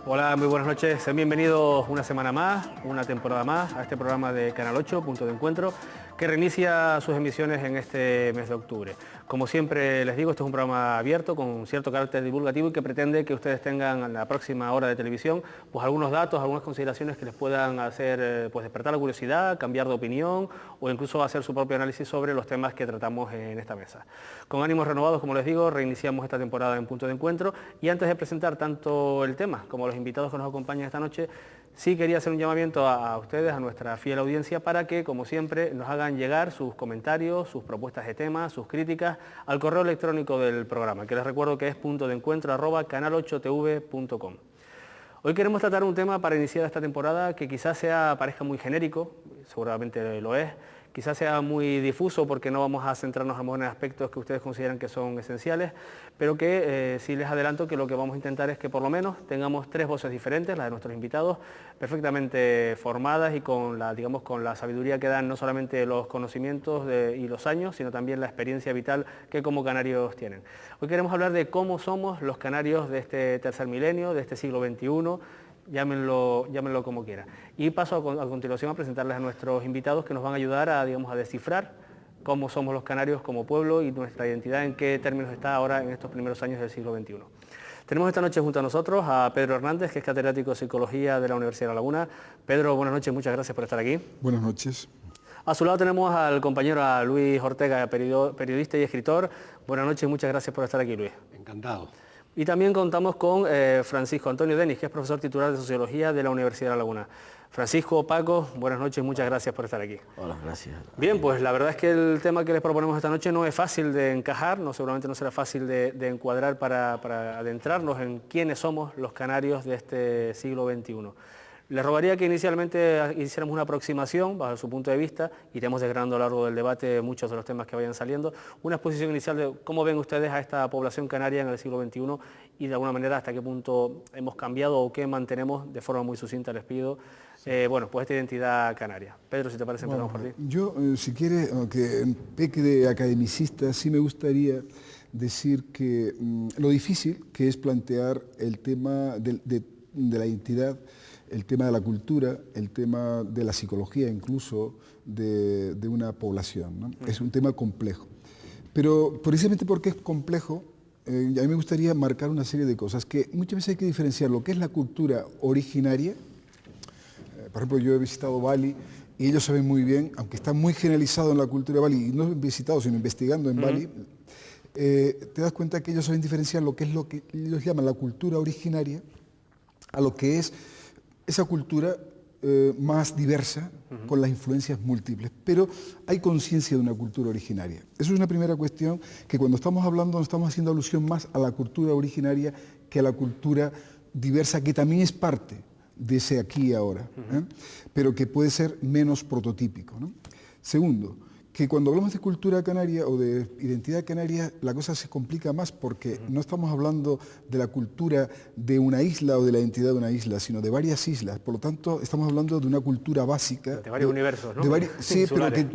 Hola, muy buenas noches. Sean bienvenidos una semana más, una temporada más, a este programa de Canal 8, Punto de Encuentro, que reinicia sus emisiones en este mes de octubre. Como siempre les digo, este es un programa abierto, con cierto carácter divulgativo y que pretende que ustedes tengan en la próxima hora de televisión pues algunos datos, algunas consideraciones que les puedan hacer pues despertar la curiosidad, cambiar de opinión o incluso hacer su propio análisis sobre los temas que tratamos en esta mesa. Con ánimos renovados, como les digo, reiniciamos esta temporada en Punto de Encuentro y antes de presentar tanto el tema como los invitados que nos acompañan esta noche, sí quería hacer un llamamiento a ustedes, a nuestra fiel audiencia, para que, como siempre, nos hagan llegar sus comentarios, sus propuestas de temas, sus críticas al correo electrónico del programa, que les recuerdo que es puntodencuentro@canal8tv.com. Hoy queremos tratar un tema para iniciar esta temporada que quizás parezca muy genérico, seguramente lo es, quizás sea muy difuso porque no vamos a centrarnos en aspectos que ustedes consideran que son esenciales, pero que sí les adelanto que lo que vamos a intentar es que por lo menos tengamos tres voces diferentes, las de nuestros invitados, perfectamente formadas y con la sabiduría que dan no solamente los conocimientos y los años, sino también la experiencia vital que como canarios tienen. Hoy queremos hablar de cómo somos los canarios de este tercer milenio, de este siglo XXI, llámenlo como quiera. Y paso a continuación a presentarles a nuestros invitados que nos van a ayudar a descifrar cómo somos los canarios como pueblo y nuestra identidad en qué términos está ahora en estos primeros años del siglo XXI. Tenemos esta noche junto a nosotros a Pedro Hernández, que es catedrático de Psicología de la Universidad de La Laguna. Pedro, buenas noches, muchas gracias por estar aquí. Buenas noches. A su lado tenemos al compañero Luis Ortega, periodista y escritor. Buenas noches, muchas gracias por estar aquí, Luis. Encantado. Y también contamos con Francisco Antonio Denis, que es profesor titular de Sociología de la Universidad de La Laguna. Francisco, Paco, buenas noches, muchas gracias por estar aquí. Hola, gracias. Bien, pues la verdad es que el tema que les proponemos esta noche no es fácil de encajar, seguramente no será fácil de encuadrar para adentrarnos en quiénes somos los canarios de este siglo XXI. Les rogaría que inicialmente hiciéramos una aproximación bajo su punto de vista, iremos desgranando a lo largo del debate muchos de los temas que vayan saliendo, una exposición inicial de cómo ven ustedes a esta población canaria en el siglo XXI y de alguna manera hasta qué punto hemos cambiado o qué mantenemos, de forma muy sucinta les pido, pues esta identidad canaria. Pedro, si te parece, empezamos por ti. Yo, si quiere, aunque peque de academicista, sí me gustaría decir que lo difícil que es plantear el tema de la identidad, el tema de la cultura, el tema de la psicología incluso de una población, ¿no? Es un tema complejo. Pero precisamente porque es complejo, a mí me gustaría marcar una serie de cosas que muchas veces hay que diferenciar lo que es la cultura originaria. Por ejemplo, yo he visitado Bali y ellos saben muy bien, aunque está muy generalizado en la cultura de Bali, y no he visitado, sino investigando en Bali, te das cuenta que ellos saben diferenciar lo que ellos llaman la cultura originaria a lo que es esa cultura más diversa, con las influencias múltiples, pero hay conciencia de una cultura originaria. Eso es una primera cuestión, que cuando estamos hablando nos estamos haciendo alusión más a la cultura originaria que a la cultura diversa, que también es parte de ese aquí y ahora, pero que puede ser menos prototípico, ¿no? Segundo, que cuando hablamos de cultura canaria o de identidad canaria, la cosa se complica más porque no estamos hablando de la cultura de una isla o de la identidad de una isla, sino de varias islas. Por lo tanto, estamos hablando de una cultura básica. De varios universos, ¿no? Sí,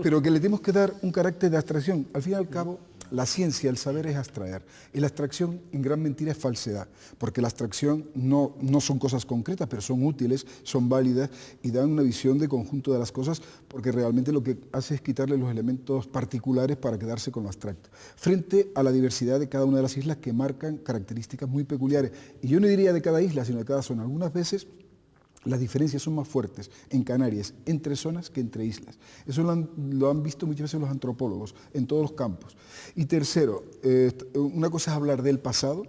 pero que le tenemos que dar un carácter de abstracción. Al fin y al cabo, la ciencia, el saber es abstraer. Y la abstracción, en gran mentira, es falsedad. Porque la abstracción no son cosas concretas, pero son útiles, son válidas y dan una visión de conjunto de las cosas, porque realmente lo que hace es quitarle los elementos particulares para quedarse con lo abstracto. Frente a la diversidad de cada una de las islas que marcan características muy peculiares. Y yo no diría de cada isla, sino de cada zona. Algunas veces las diferencias son más fuertes en Canarias, entre zonas que entre islas. Eso lo han visto muchas veces los antropólogos, en todos los campos. Y tercero, una cosa es hablar del pasado,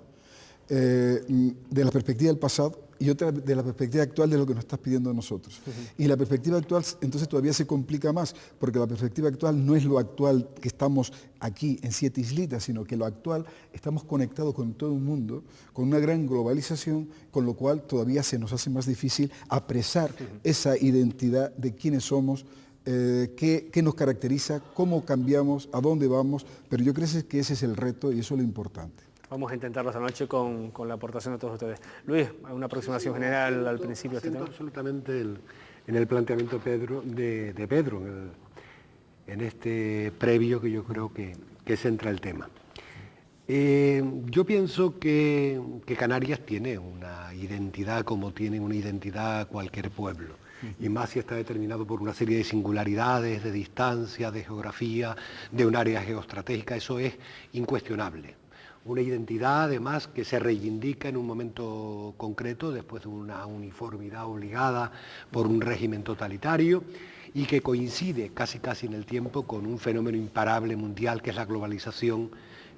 de la perspectiva del pasado, y otra de la perspectiva actual de lo que nos estás pidiendo a nosotros. Y la perspectiva actual entonces todavía se complica más, porque la perspectiva actual no es lo actual que estamos aquí en 7 islitas, sino que lo actual estamos conectados con todo el mundo, con una gran globalización, con lo cual todavía se nos hace más difícil apresar esa identidad de quiénes somos, qué nos caracteriza, cómo cambiamos, a dónde vamos, pero yo creo que ese es el reto y eso es lo importante. Vamos a intentarlo esta noche con la aportación de todos ustedes. Luis, una aproximación general al principio de este tema. Absolutamente en el planteamiento de Pedro, en este previo que yo creo que centra el tema. Yo pienso que Canarias tiene una identidad como tiene una identidad cualquier pueblo, y más si está determinado por una serie de singularidades, de distancia, de geografía, de un área geoestratégica, eso es incuestionable. Una identidad además que se reivindica en un momento concreto después de una uniformidad obligada por un régimen totalitario y que coincide casi en el tiempo con un fenómeno imparable mundial que es la globalización,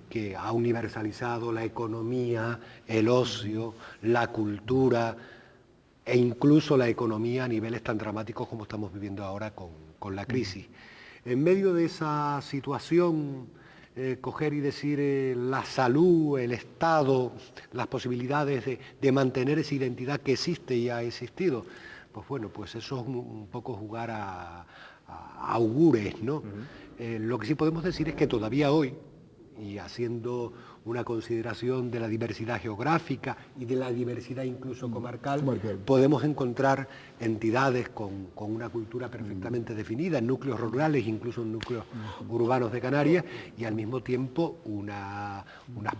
que ha universalizado la economía, el ocio, la cultura e incluso la economía a niveles tan dramáticos como estamos viviendo ahora con la crisis. En medio de esa situación, coger y decir la salud, el Estado, las posibilidades de mantener esa identidad que existe y ha existido, pues bueno, pues eso es un poco jugar a augures, ¿no? Lo que sí podemos decir es que todavía hoy, y haciendo una consideración de la diversidad geográfica y de la diversidad incluso comarcal, podemos encontrar entidades con una cultura perfectamente definida, en núcleos rurales, incluso en núcleos urbanos de Canarias, y al mismo tiempo unas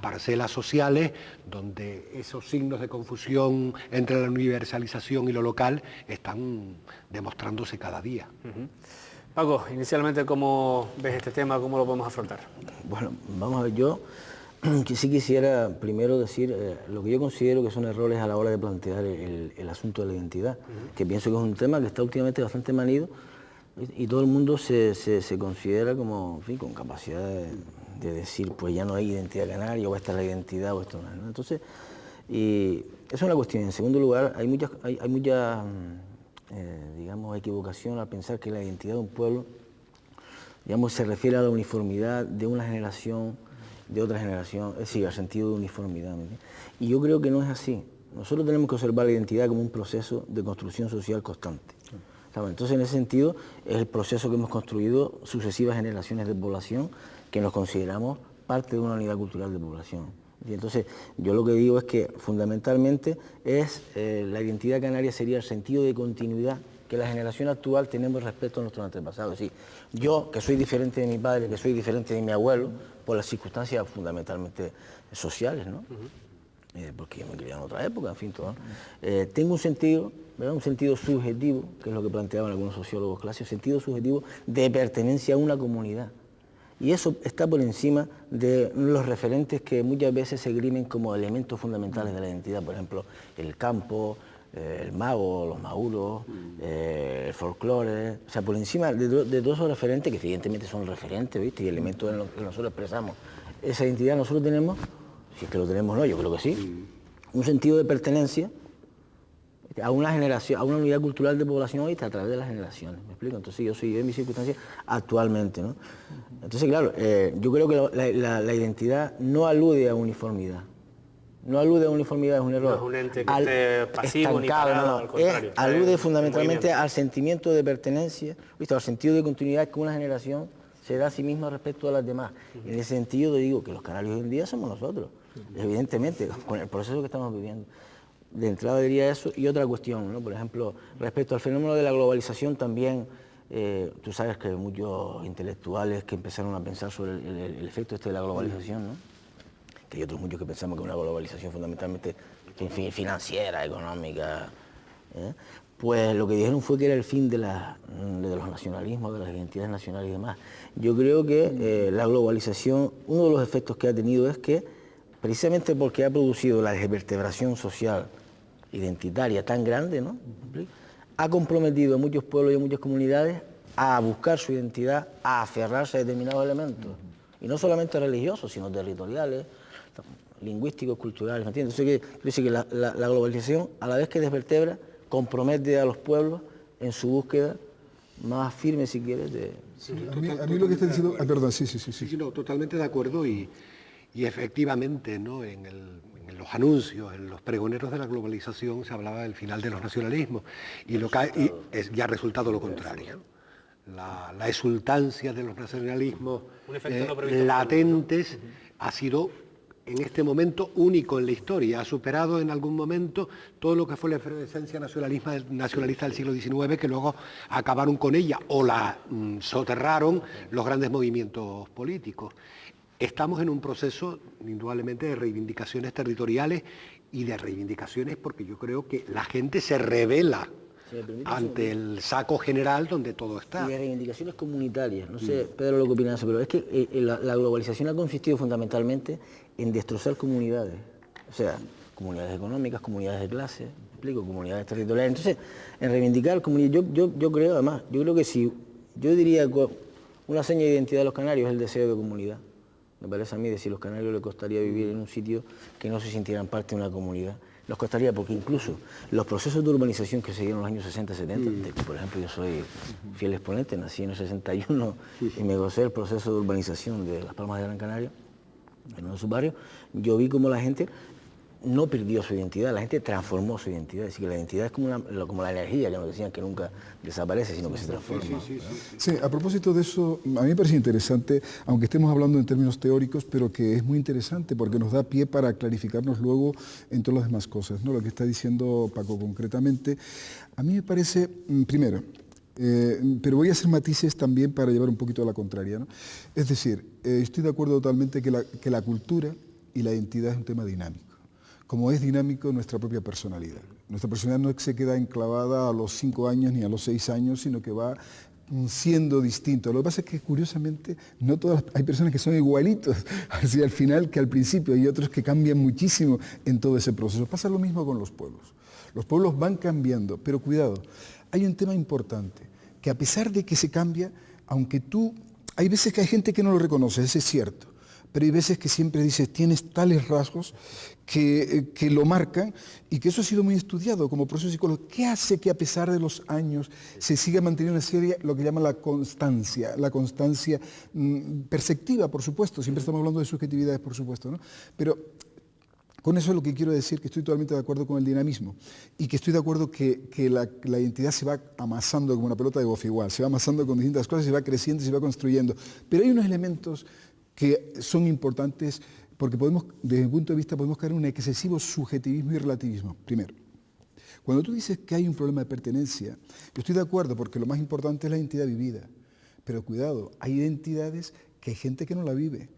parcelas sociales donde esos signos de confusión entre la universalización y lo local están demostrándose cada día. Paco, inicialmente, ¿cómo ves este tema? ¿Cómo lo podemos afrontar? Bueno, vamos a ver, yo que sí quisiera primero decir lo que yo considero que son errores a la hora de plantear el asunto de la identidad, que pienso que es un tema que está últimamente bastante manido y todo el mundo se considera como, en fin, con capacidad de decir, pues ya no hay identidad canaria, o esta es la identidad, o esto no es, ¿no? Entonces, y es una cuestión. En segundo lugar, hay mucha digamos, equivocación al pensar que la identidad de un pueblo, digamos, se refiere a la uniformidad de una generación, de otra generación, es decir, al sentido de uniformidad. Y yo creo que no es así. Nosotros tenemos que observar la identidad como un proceso de construcción social constante. ¿Sabes? Entonces, en ese sentido, es el proceso que hemos construido sucesivas generaciones de población que nos consideramos parte de una unidad cultural de población. Y entonces, yo lo que digo es que fundamentalmente la identidad canaria sería el sentido de continuidad que la generación actual tenemos respecto a nuestros antepasados. Es decir, yo, que soy diferente de mi padre, que soy diferente de mi abuelo, por las circunstancias fundamentalmente sociales, ¿no? Porque yo me crié en otra época, en fin, todo, ¿no? Tengo un sentido, ¿verdad? Un sentido subjetivo, que es lo que planteaban algunos sociólogos clásicos, sentido subjetivo de pertenencia a una comunidad. Y eso está por encima de los referentes que muchas veces se grimen como elementos fundamentales de la identidad, por ejemplo, el campo, el mago, los mauros, el folclore, o sea, por encima de todos esos referentes, que evidentemente son referentes, ¿viste? Y elementos en los que nosotros expresamos esa identidad, nosotros tenemos, si es que lo tenemos, no, yo creo que sí, un sentido de pertenencia a una generación, a una unidad cultural de población hoy a través de las generaciones, ¿me explico? Entonces yo soy en mis circunstancias actualmente, ¿no? Entonces, claro, yo creo que la identidad no alude a uniformidad. No alude a uniformidad, es un error. No es un ente que esté pasivo ni parado, al contrario. Alude fundamentalmente al sentimiento de pertenencia, ¿viste? Al sentido de continuidad que una generación se da a sí misma respecto a las demás. En ese sentido, digo que los canarios hoy en día somos nosotros, evidentemente, con el proceso que estamos viviendo. De entrada diría eso, y otra cuestión, ¿no? Por ejemplo, respecto al fenómeno de la globalización también, tú sabes que muchos intelectuales que empezaron a pensar sobre el efecto de la globalización, ¿no? Que hay otros muchos que pensamos que una globalización fundamentalmente financiera, económica, pues lo que dijeron fue que era el fin de los nacionalismos, de las identidades nacionales y demás. Yo creo que la globalización, uno de los efectos que ha tenido es que, precisamente porque ha producido la desvertebración social identitaria tan grande, ¿no? Ha comprometido a muchos pueblos y a muchas comunidades a buscar su identidad, a aferrarse a determinados elementos, y no solamente religiosos, sino territoriales, lingüísticos, culturales, ¿me entiendes? Entonces, dice que la globalización, a la vez que desvertebra, compromete a los pueblos en su búsqueda más firme, si quieres, de... Sí, a mí lo que está diciendo... perdón, sí. Sí, no, totalmente de acuerdo y efectivamente, ¿no? En los anuncios, en los pregoneros de la globalización se hablaba del final de los nacionalismos y ya ha resultado lo contrario. La exultancia de los nacionalismos latentes ha sido en este momento único en la historia. Ha superado en algún momento todo lo que fue la efervescencia nacionalista del siglo XIX, que luego acabaron con ella o la soterraron los grandes movimientos políticos. Estamos en un proceso, indudablemente, de reivindicaciones territoriales y de reivindicaciones porque yo creo que la gente se revela ante el saco general donde todo está. Y de reivindicaciones comunitarias. No sé, Pedro, lo que opinas, pero es que la globalización ha consistido fundamentalmente en destrozar comunidades. O sea, comunidades económicas, comunidades de clase, explico, comunidades territoriales. Entonces, en reivindicar comunidades, yo creo, además, yo creo que si, yo diría que una seña de identidad de los canarios es el deseo de comunidad. Me parece a mí, de si a los canarios les costaría vivir en un sitio que no se sintieran parte de una comunidad. Nos costaría, porque incluso los procesos de urbanización que se dieron en los años 60, 70, de que, por ejemplo, yo soy fiel exponente, nací en el 61 y me gocé el proceso de urbanización de Las Palmas de Gran Canaria, en uno de sus barrios, yo vi como la gente no perdió su identidad, la gente transformó su identidad. Es decir, que la identidad es como la energía, que nos decían que nunca desaparece, sino que se transforma. Sí, a propósito de eso, a mí me parece interesante, aunque estemos hablando en términos teóricos, pero que es muy interesante porque nos da pie para clarificarnos luego en todas las demás cosas, ¿no? Lo que está diciendo Paco concretamente, a mí me parece, primero, pero voy a hacer matices también para llevar un poquito a la contraria, ¿no? Es decir, estoy de acuerdo totalmente que la cultura y la identidad es un tema dinámico, como es dinámico nuestra propia personalidad. Nuestra personalidad no se queda enclavada a los 5 años ni a los 6 años, sino que va siendo distinto. Lo que pasa es que, curiosamente, no todas hay personas que son igualitos hacia el final que al principio, y otros que cambian muchísimo en todo ese proceso. Pasa lo mismo con los pueblos. Los pueblos van cambiando, pero cuidado, hay un tema importante, que a pesar de que se cambia, hay veces que hay gente que no lo reconoce, eso es cierto, pero hay veces que siempre dices, tienes tales rasgos que lo marcan y que eso ha sido muy estudiado como proceso psicológico. ¿Qué hace que a pesar de los años se siga manteniendo una serie, lo que llama la constancia perceptiva, por supuesto, siempre estamos hablando de subjetividades, por supuesto, ¿no? Pero con eso lo que quiero decir que estoy totalmente de acuerdo con el dinamismo y que estoy de acuerdo que la identidad se va amasando como una pelota de golf igual, se va amasando con distintas cosas, se va creciendo y se va construyendo. Pero hay unos elementos que son importantes porque desde mi punto de vista, podemos caer en un excesivo subjetivismo y relativismo. Primero, cuando tú dices que hay un problema de pertenencia, yo estoy de acuerdo porque lo más importante es la identidad vivida. Pero cuidado, hay identidades que hay gente que no la vive.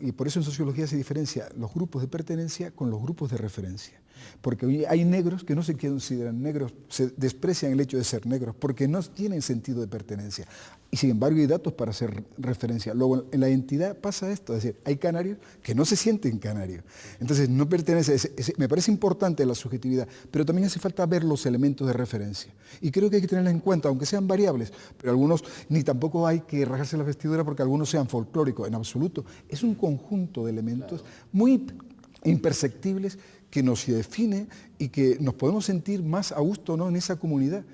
Y por eso en sociología se diferencia los grupos de pertenencia con los grupos de referencia. Porque hay negros que no se consideran negros, se desprecian el hecho de ser negros porque no tienen sentido de pertenencia. Y sin embargo hay datos para hacer referencia. Luego en la identidad pasa esto, es decir, hay canarios que no se sienten canarios. Entonces no pertenece, me parece importante la subjetividad, pero también hace falta ver los elementos de referencia. Y creo que hay que tenerlos en cuenta, aunque sean variables, pero algunos, ni tampoco hay que rasgarse la vestidura porque algunos sean folclóricos, en absoluto. Es un conjunto de elementos muy imperceptibles que nos define y que nos podemos sentir más a gusto, ¿no?, en esa comunidad.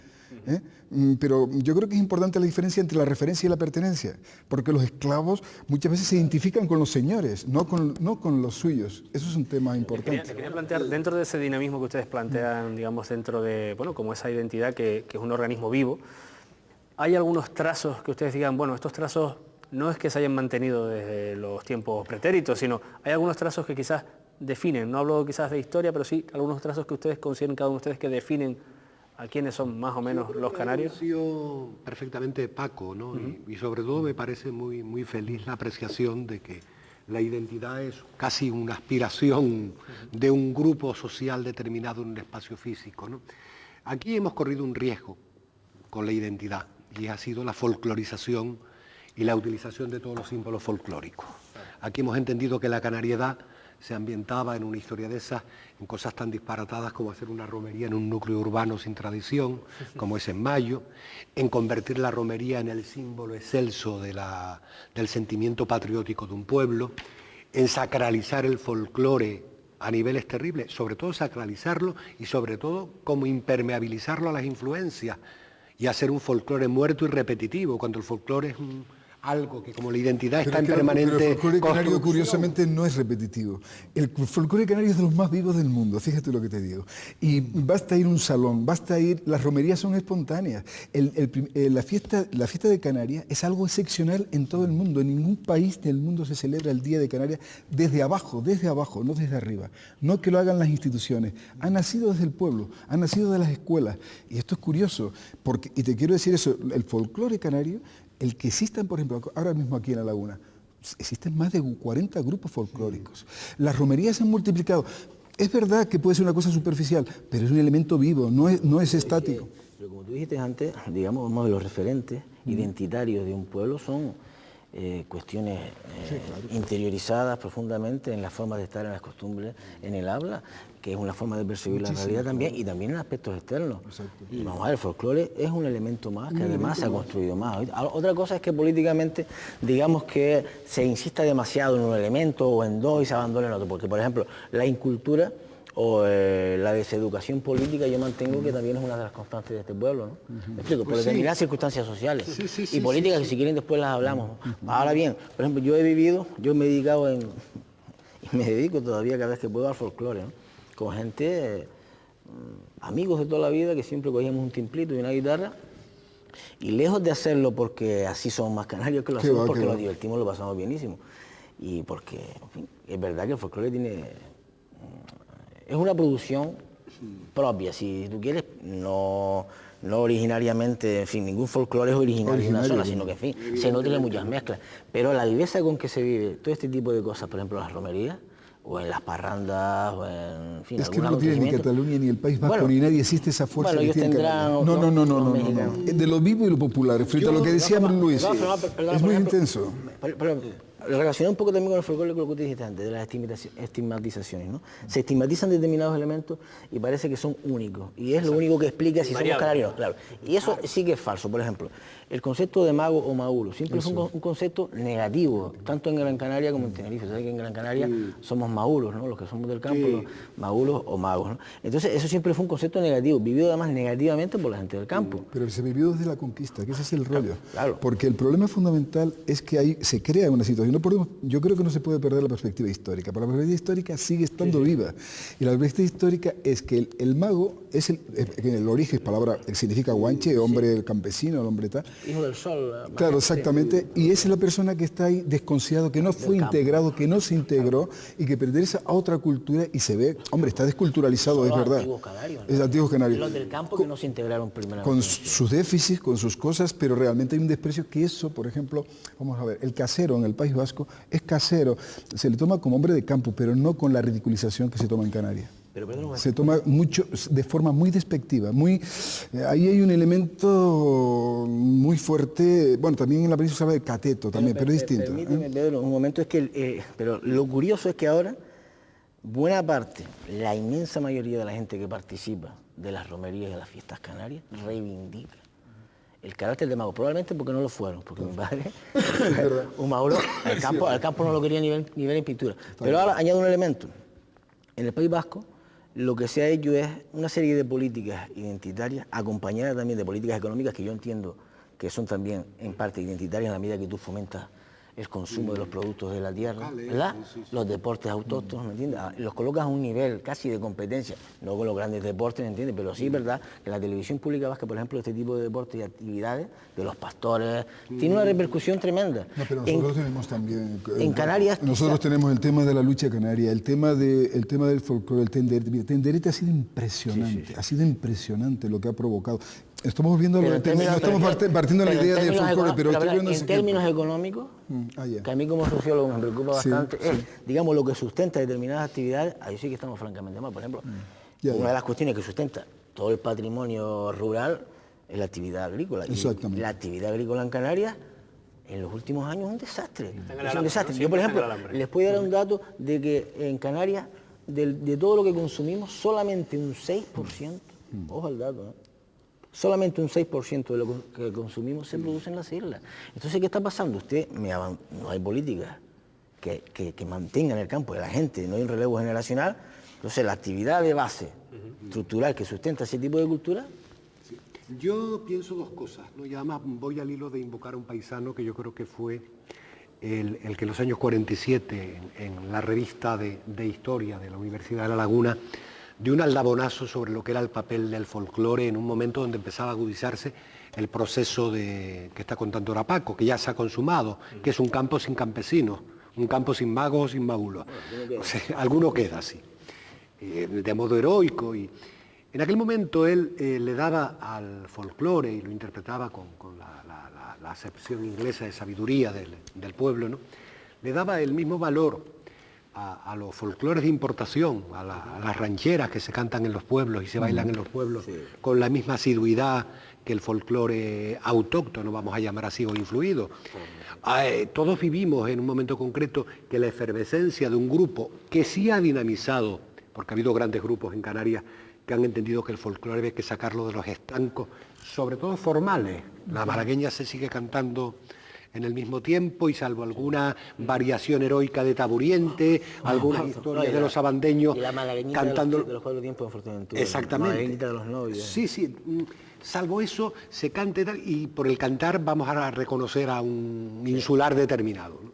Pero yo creo que es importante la diferencia entre la referencia y la pertenencia, porque los esclavos muchas veces se identifican con los señores, no con los suyos. Eso es un tema importante. Quería plantear, dentro de ese dinamismo que ustedes plantean, digamos, dentro de, bueno, como esa identidad que es un organismo vivo, ¿hay algunos trazos que ustedes digan, bueno, estos trazos no es que se hayan mantenido desde los tiempos pretéritos, sino hay algunos trazos que quizás definen, no hablo quizás de historia, pero sí algunos trazos que ustedes consideren, cada uno de ustedes, que definen a quiénes son más o menos los canarios? Sí, perfectamente Paco, ¿no? Y sobre todo me parece muy, muy feliz la apreciación de que la identidad es casi una aspiración de un grupo social determinado en un espacio físico, ¿no? Aquí hemos corrido un riesgo con la identidad y ha sido la folclorización y la utilización de todos los símbolos folclóricos. Aquí hemos entendido que la canariedad se ambientaba en una historia de esas, en cosas tan disparatadas como hacer una romería en un núcleo urbano sin tradición, como es en Mayo, en convertir la romería en el símbolo excelso del sentimiento patriótico de un pueblo, en sacralizar el folclore a niveles terribles, sobre todo sacralizarlo y sobre todo como impermeabilizarlo a las influencias y hacer un folclore muerto y repetitivo, cuando el folclore es algo que, como la identidad está en permanente pero el folclore canario, construcción. curiosamente, no es repetitivo. El folclore canario es de los más vivos del mundo, fíjate lo que te digo. Y basta ir a un salón, basta ir, las romerías son espontáneas. La fiesta de Canarias es algo excepcional en todo el mundo. En ningún país del mundo se celebra el Día de Canarias desde abajo, no desde arriba. No que lo hagan las instituciones. Ha nacido desde el pueblo, ha nacido de las escuelas. Y esto es curioso, y te quiero decir eso, el folclore canario, el que existan, por ejemplo, ahora mismo aquí en La Laguna, existen más de 40 grupos folclóricos. Las romerías se han multiplicado. Es verdad que puede ser una cosa superficial, pero es un elemento vivo, no es estático. Pero como tú dijiste antes, digamos, uno de los referentes identitarios de un pueblo son cuestiones interiorizadas profundamente en la forma de estar, en las costumbres, en el habla, que es una forma de percibir la realidad también, y también en aspectos externos. Exacto. Y vamos a ver, el folclore es un elemento más que además se ha construido más. Otra cosa es que políticamente, digamos que se insista demasiado en un elemento o en dos y se abandona en otro, porque por ejemplo, la incultura o la deseducación política yo mantengo que también es una de las constantes de este pueblo, ¿no? ¿Me explico? Por determinadas circunstancias sociales y políticas que si quieren después las hablamos. Ahora bien, por ejemplo, yo me he dedicado y me dedico todavía cada vez que puedo al folclore, ¿no? Con gente, amigos de toda la vida, que siempre cogíamos un timplito y una guitarra, y lejos de hacerlo porque así somos más canarios, que lo hacemos porque nos divertimos, lo pasamos bienísimo, y porque, en fin, es verdad que el folclore es una producción propia, si tú quieres, no originariamente, en fin, ningún folclore es originario de una zona, sino que, en fin, se nutre de muchas mezclas. Pero la viveza con que se vive todo este tipo de cosas, por ejemplo, las romerías, o en las parrandas, o en fin, es que no tiene ni Cataluña ni el País Vasco, ni nadie, existe esa fuerza. Bueno, ellos tendrán... No. De lo vivo y lo popular, frente a lo que decía Luis, es muy intenso. Relacionado un poco también con el folclore, con lo que tú dijiste antes, de las estigmatizaciones, ¿no? Se estigmatizan determinados elementos y parece que son únicos, y es lo único que explica si somos canarios, claro. Y eso sí que es falso. Por ejemplo, el concepto de mago o maulo siempre es un concepto negativo, tanto en Gran Canaria como en Tenerife. Sabes que en Gran Canaria somos maulos, ¿no? Los que somos del campo, los maulos o magos, ¿no? Entonces eso siempre fue un concepto negativo, vivido además negativamente por la gente del campo. Pero se vivió desde la conquista, que ese es el rollo. Claro. Porque el problema fundamental es que ahí se crea una situación. Yo creo que no se puede perder la perspectiva histórica, pero la perspectiva histórica sigue estando viva. Y la perspectiva histórica es que el mago es en el origen, palabra, significa guanche, hombre campesino, el hombre tal. Hijo del sol. Claro, exactamente. Y esa es la persona que está ahí desconciado, que no fue integrado, que no se integró y que pertenece a otra cultura y se ve, hombre, está desculturalizado, es verdad. Antiguos canarios, ¿no? Es antiguos canarios. Los del campo que no se integraron primeramente. Con sus déficits, con sus cosas, pero realmente hay un desprecio que eso, por ejemplo, vamos a ver, el casero en el País Vasco es casero, se le toma como hombre de campo, pero no con la ridiculización que se toma en Canarias. Se toma mucho, de forma muy despectiva, ahí hay un elemento muy fuerte, bueno, también en la península se habla de cateto también, pero es distinto. Permíteme, Pedro, un momento, es que, pero lo curioso es que ahora, buena parte, la inmensa mayoría de la gente que participa de las romerías y de las fiestas canarias, reivindica el carácter de mago, probablemente porque no lo fueron, porque mi padre, un mauro, al campo no lo quería ni ver en pintura. Pero ahora añado un elemento. En el País Vasco, lo que se ha hecho es una serie de políticas identitarias, acompañadas también de políticas económicas que yo entiendo que son también en parte identitarias en la medida que tú fomentas el consumo de los productos de la tierra, ¿verdad? Los deportes autóctonos, ¿me entiendes? Los colocas a un nivel casi de competencia, no con los grandes deportes, ¿me entiendes? Pero sí es verdad que la televisión pública vasca, por ejemplo, este tipo de deportes y actividades de los pastores, tiene una repercusión tremenda. No, pero nosotros tenemos también... En Canarias... Nosotros tenemos el tema de la lucha canaria, el tema del folclore, el tenderete. El tenderete ha sido impresionante lo que ha provocado. Estamos volviendo a partiendo de la idea del folclore, pero en términos económicos, que a mí como sociólogo me preocupa bastante, digamos, lo que sustenta determinadas actividades, ahí sí que estamos francamente mal. Por ejemplo, una de las cuestiones que sustenta todo el patrimonio rural es la actividad agrícola. Y la actividad agrícola en Canarias, en los últimos años, es un desastre. Es un desastre. Yo, por ejemplo, les puedo dar un dato de que en Canarias, de todo lo que consumimos, solamente un 6%, ojo al dato, ¿no? Solamente un 6% de lo que consumimos se produce en las islas. Entonces, ¿qué está pasando? No hay políticas que mantengan el campo de la gente, no hay un relevo generacional. Entonces, la actividad de base estructural que sustenta ese tipo de cultura... Sí. Yo pienso dos cosas, ¿no? Y además voy al hilo de invocar a un paisano que yo creo que fue el que en los años 47, en la revista de historia de la Universidad de La Laguna, de un aldabonazo sobre lo que era el papel del folclore en un momento donde empezaba a agudizarse el proceso que está contando ahora Paco, que ya se ha consumado, que es un campo sin campesinos, un campo sin magos, sin maulos. O sea, alguno queda así, de modo heroico. Y en aquel momento él le daba al folclore, y lo interpretaba con la acepción inglesa de sabiduría del pueblo, ¿no? le daba el mismo valor a los folclores de importación, a las rancheras que se cantan en los pueblos y se bailan en los pueblos, con la misma asiduidad que el folclore autóctono, vamos a llamar así, o influido. Todos vivimos en un momento concreto que la efervescencia de un grupo que sí ha dinamizado, porque ha habido grandes grupos en Canarias que han entendido que el folclore hay que sacarlo de los estancos, sobre todo formales. La malagueña se sigue cantando en el mismo tiempo y salvo alguna variación heroica de Taburiente, algunas historias de los abandeños cantando de los cuatro tiempos de Fuerteventura. Exactamente. De los novios. Sí, salvo eso se canta y por el cantar vamos a reconocer a un insular determinado, ¿no?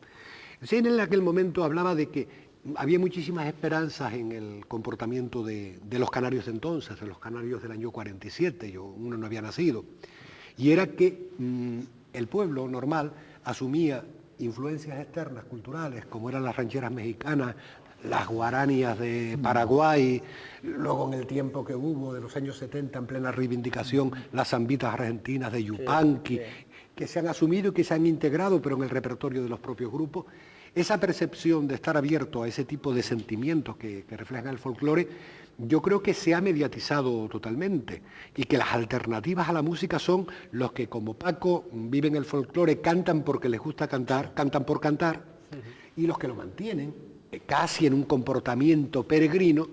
Sí, en aquel momento hablaba de que había muchísimas esperanzas en el comportamiento de los canarios de entonces, de los canarios del año 47, uno no había nacido, y era que el pueblo normal asumía influencias externas, culturales, como eran las rancheras mexicanas, las guaranías de Paraguay, luego en el tiempo que hubo de los años 70 en plena reivindicación, las zambitas argentinas de Yupanqui, que se han asumido y que se han integrado, pero en el repertorio de los propios grupos. Esa percepción de estar abierto a ese tipo de sentimientos que reflejan el folclore, yo creo que se ha mediatizado totalmente y que las alternativas a la música son los que, como Paco, viven el folclore, cantan porque les gusta cantar, cantan por cantar, y los que lo mantienen casi en un comportamiento peregrino,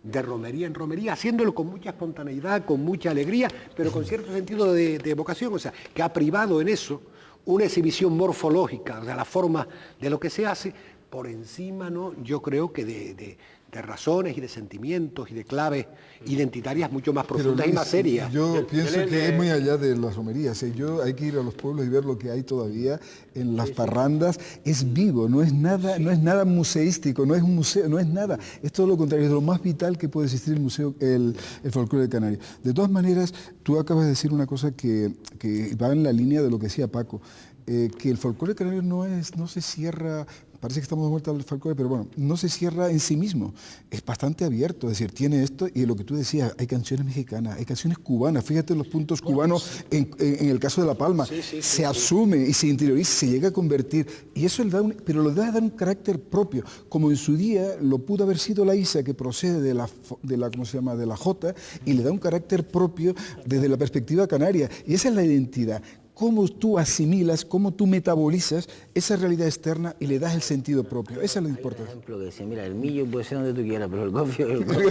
de romería en romería, haciéndolo con mucha espontaneidad, con mucha alegría, pero con cierto sentido de vocación, o sea, que ha privado en eso una exhibición morfológica, o sea, la forma de lo que se hace, por encima, ¿no?, yo creo que de razones y de sentimientos y de claves identitarias mucho más profundas y más serias. Yo pienso que es muy allá de las romerías. Hay que ir a los pueblos y ver lo que hay todavía en las parrandas. Es vivo, no es nada museístico, no es un museo, no es nada. Es todo lo contrario, es lo más vital que puede existir el museo, el folclore de Canarias. De todas maneras, tú acabas de decir una cosa que va en la línea de lo que decía Paco, que el folclore canario no se cierra. Parece que estamos de vuelta al folclore, pero bueno, no se cierra en sí mismo, es bastante abierto, es decir, tiene esto y lo que tú decías, hay canciones mexicanas, hay canciones cubanas, fíjate los puntos cubanos en el caso de La Palma, se asume y se interioriza, se llega a convertir, y eso pero lo da a dar un carácter propio, como en su día lo pudo haber sido la Isa, que procede de la ¿cómo se llama?, de la Jota, y le da un carácter propio desde la perspectiva canaria, y esa es la identidad. Cómo tú asimilas, cómo tú metabolizas esa realidad externa y le das el sentido propio. Esa es lo importante. Hay un ejemplo que decía, mira, el millo puede ser donde tú quieras, pero el gofio es el gofio.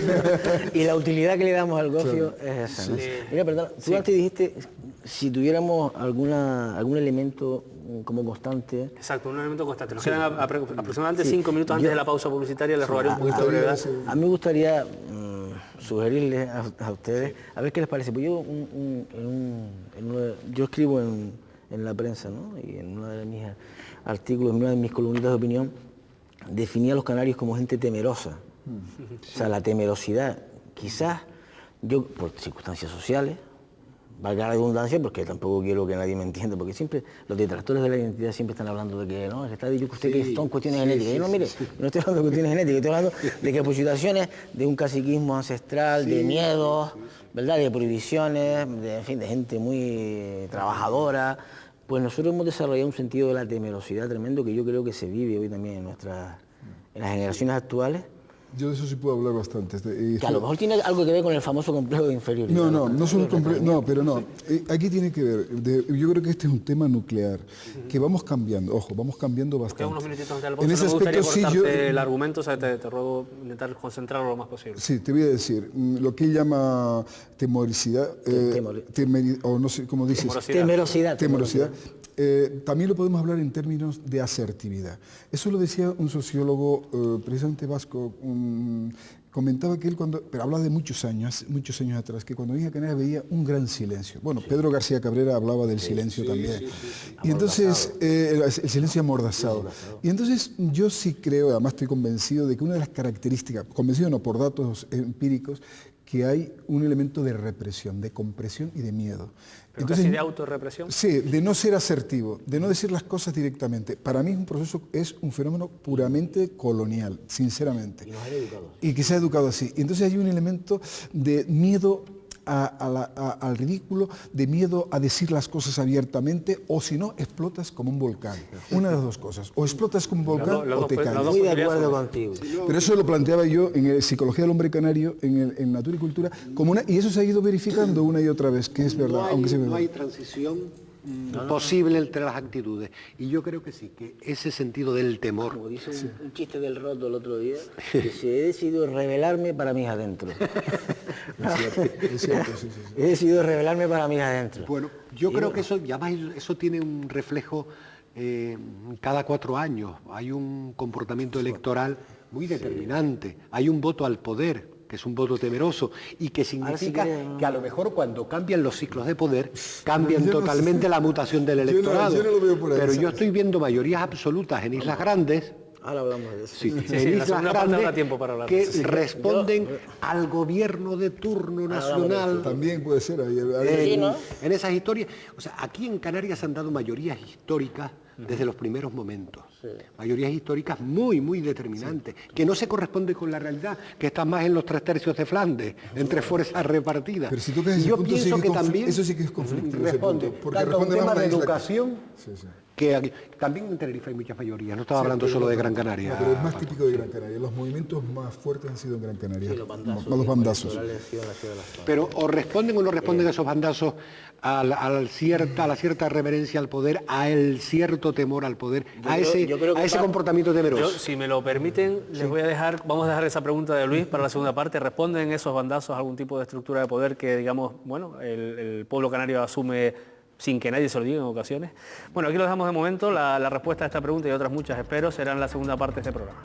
Y la utilidad que le damos al gofio es esa, ¿no? Mira, perdón, tú antes dijiste, si tuviéramos algún elemento como constante... Exacto, un elemento constante. Nos quedan aproximadamente 5 minutos antes de la pausa publicitaria, les robaré un poquito de brevedad. A mí me gustaría sugerirles a ustedes, a ver qué les parece. Pues yo escribo en la prensa, ¿no?, y en uno de mis artículos, en una de mis columnitas de opinión, definía a los canarios como gente temerosa. O sea, la temerosidad, quizás yo, por circunstancias sociales, valga la redundancia, porque tampoco quiero que nadie me entienda, porque siempre los detractores de la identidad siempre están hablando de que no, está dicho que usted que son cuestiones genéticas. Y no, mire, no estoy hablando de cuestiones genéticas, estoy hablando de que por situaciones de un caciquismo ancestral, de miedos, ¿verdad?, de prohibiciones, en fin, de gente muy trabajadora, pues nosotros hemos desarrollado un sentido de la temerosidad tremendo que yo creo que se vive hoy también en las generaciones actuales. Yo de eso sí puedo hablar bastante. Que a lo mejor tiene algo que ver con el famoso complejo de inferioridad. No solo complejo, no, pero no. Aquí tiene que ver, yo creo que este es un tema nuclear, que vamos cambiando, ojo, vamos cambiando bastante. Quedan unos minutitos antes de la pausa, en ese aspecto, sí, el argumento, o sea, te ruego intentar concentrarlo lo más posible. Sí, te voy a decir, lo que él llama temoricidad, o no sé cómo dices. Temerosidad. También lo podemos hablar en términos de asertividad. Eso lo decía un sociólogo precisamente vasco, comentaba que él pero hablaba de muchos años atrás, que cuando venía a Canarias veía un gran silencio. Bueno, Pedro García Cabrera hablaba del silencio también. Y entonces, el silencio amordazado. Y entonces yo sí creo, además estoy convencido de que una de las características, convencido no por datos empíricos, que hay un elemento de represión, de compresión y de miedo. Entonces, ¿casi de autorrepresión? Sí, de no ser asertivo, de no decir las cosas directamente. Para mí es un fenómeno puramente colonial, sinceramente. Y nos han educado. Y que se ha educado así. Y entonces hay un elemento de miedo al ridículo, de miedo a decir las cosas abiertamente, o si no, explotas como un volcán. Una de las dos cosas, o explotas como un volcán o te caes. Muy de acuerdo contigo. Pero eso lo planteaba yo en Psicología del Hombre Canario, en Natura y Cultura, y eso se ha ido verificando una y otra vez, que es verdad. No hay transición posible entre las actitudes. Y yo creo que sí, que ese sentido del temor... Como dice un chiste del Roto el otro día, que he decidido revelarme para mis adentros. Es cierto, sí. He decidido revelarme para mis adentros. Bueno, yo creo que eso, y además eso tiene un reflejo cada 4 años. Hay un comportamiento electoral muy determinante. Hay un voto al poder, que es un voto temeroso, y que significa que a lo mejor cuando cambian los ciclos de poder, cambian totalmente la mutación del electorado. Yo no lo veo por ahí, pero ¿sabes? yo estoy viendo mayorías absolutas en Islas Grandes, Ahora hablamos de eso. sí, Sí, en la Islas segunda parte habrá Grandes, tiempo para hablar de que eso. responden al gobierno de turno nacional. También puede ser. En esas historias, o sea, aquí en Canarias se han dado mayorías históricas desde los primeros momentos. Mayorías históricas muy, muy determinantes, que no se corresponden con la realidad, que están más en los 3/3 de Flandes, entre fuerzas repartidas. Pero si tú crees y yo pienso que también eso sí que es conflictivo, responde porque tanto a un responde tema más a de una isla educación, Sí. que aquí, también en Tenerife hay muchas mayorías, no estaba hablando solo de Gran Canaria. No, pero es más típico de Gran Canaria. Los movimientos más fuertes han sido en Gran Canaria. Sí, los bandazos. Los bandazos. Pero o responden o no responden esos bandazos a la cierta reverencia al poder, a el cierto temor al poder, a ese comportamiento temeroso. Si me lo permiten, vamos a dejar esa pregunta de Luis para la segunda parte. ¿Responden esos bandazos a algún tipo de estructura de poder que, digamos, bueno, el pueblo canario asume sin que nadie se lo diga en ocasiones? Bueno, aquí lo dejamos de momento. La respuesta a esta pregunta y otras muchas, espero, será en la segunda parte de este programa.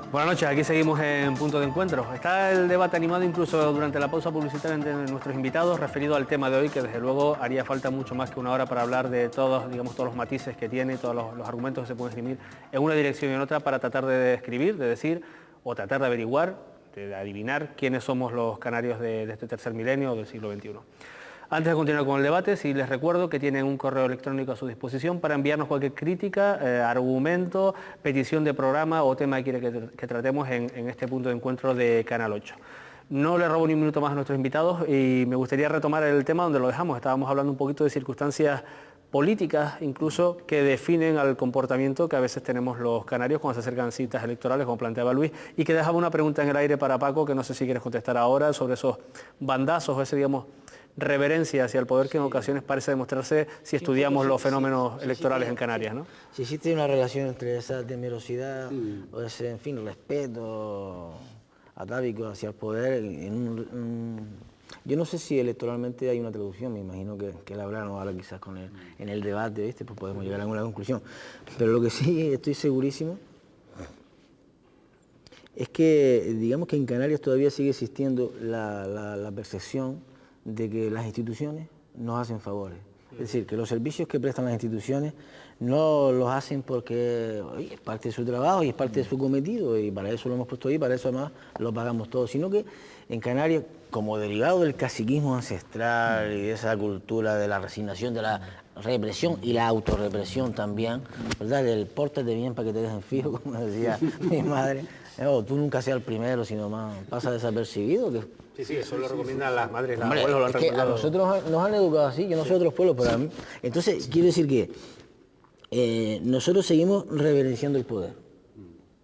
Buenas noches, aquí seguimos en Punto de Encuentro. Está el debate animado incluso durante la pausa publicitaria entre nuestros invitados referido al tema de hoy, que desde luego haría falta mucho más que una hora para hablar de todos, digamos, todos los matices que tiene, todos los argumentos que se pueden esgrimir en una dirección y en otra para tratar de describir, de decir o tratar de averiguar, de adivinar quiénes somos los canarios de este tercer milenio del siglo XXI. Antes de continuar con el debate, sí les recuerdo que tienen un correo electrónico a su disposición para enviarnos cualquier crítica, argumento, petición de programa o tema que quiere que tratemos en este punto de encuentro de Canal 8. No le robo ni un minuto más a nuestros invitados y me gustaría retomar el tema donde lo dejamos. Estábamos hablando un poquito de circunstancias políticas incluso que definen al comportamiento que a veces tenemos los canarios cuando se acercan citas electorales, como planteaba Luis, y que dejaba una pregunta en el aire para Paco, que no sé si quieres contestar ahora, sobre esos bandazos o ese, digamos, reverencia hacia el poder que en ocasiones parece demostrarse si estudiamos los fenómenos electorales en Canarias, ¿no? Si existe una relación entre esa temerosidad o ese, en fin, respeto atávico hacia el poder, yo no sé si electoralmente hay una traducción, me imagino que la hablaron ahora quizás en el debate, ¿viste? Pues podemos llegar a alguna conclusión. Pero lo que sí estoy segurísimo es que, digamos que en Canarias todavía sigue existiendo la percepción de que las instituciones nos hacen favores. Es decir, que los servicios que prestan las instituciones no los hacen porque es parte de su trabajo y es parte de su cometido y para eso lo hemos puesto ahí, para eso además lo pagamos todos, sino que en Canarias, como derivado del caciquismo ancestral y de esa cultura de la resignación, de la represión y la autorrepresión también, ¿verdad? Del pórtate bien para que te dejen fijo, como decía mi madre. Tú nunca seas el primero, sino más pasa desapercibido. Sí, eso lo recomiendan las madres, Hombre, abuelos, lo han recomendado. A nosotros nos han educado así, yo no sé otros pueblos, pero a mí. Entonces, quiero decir que nosotros seguimos reverenciando el poder.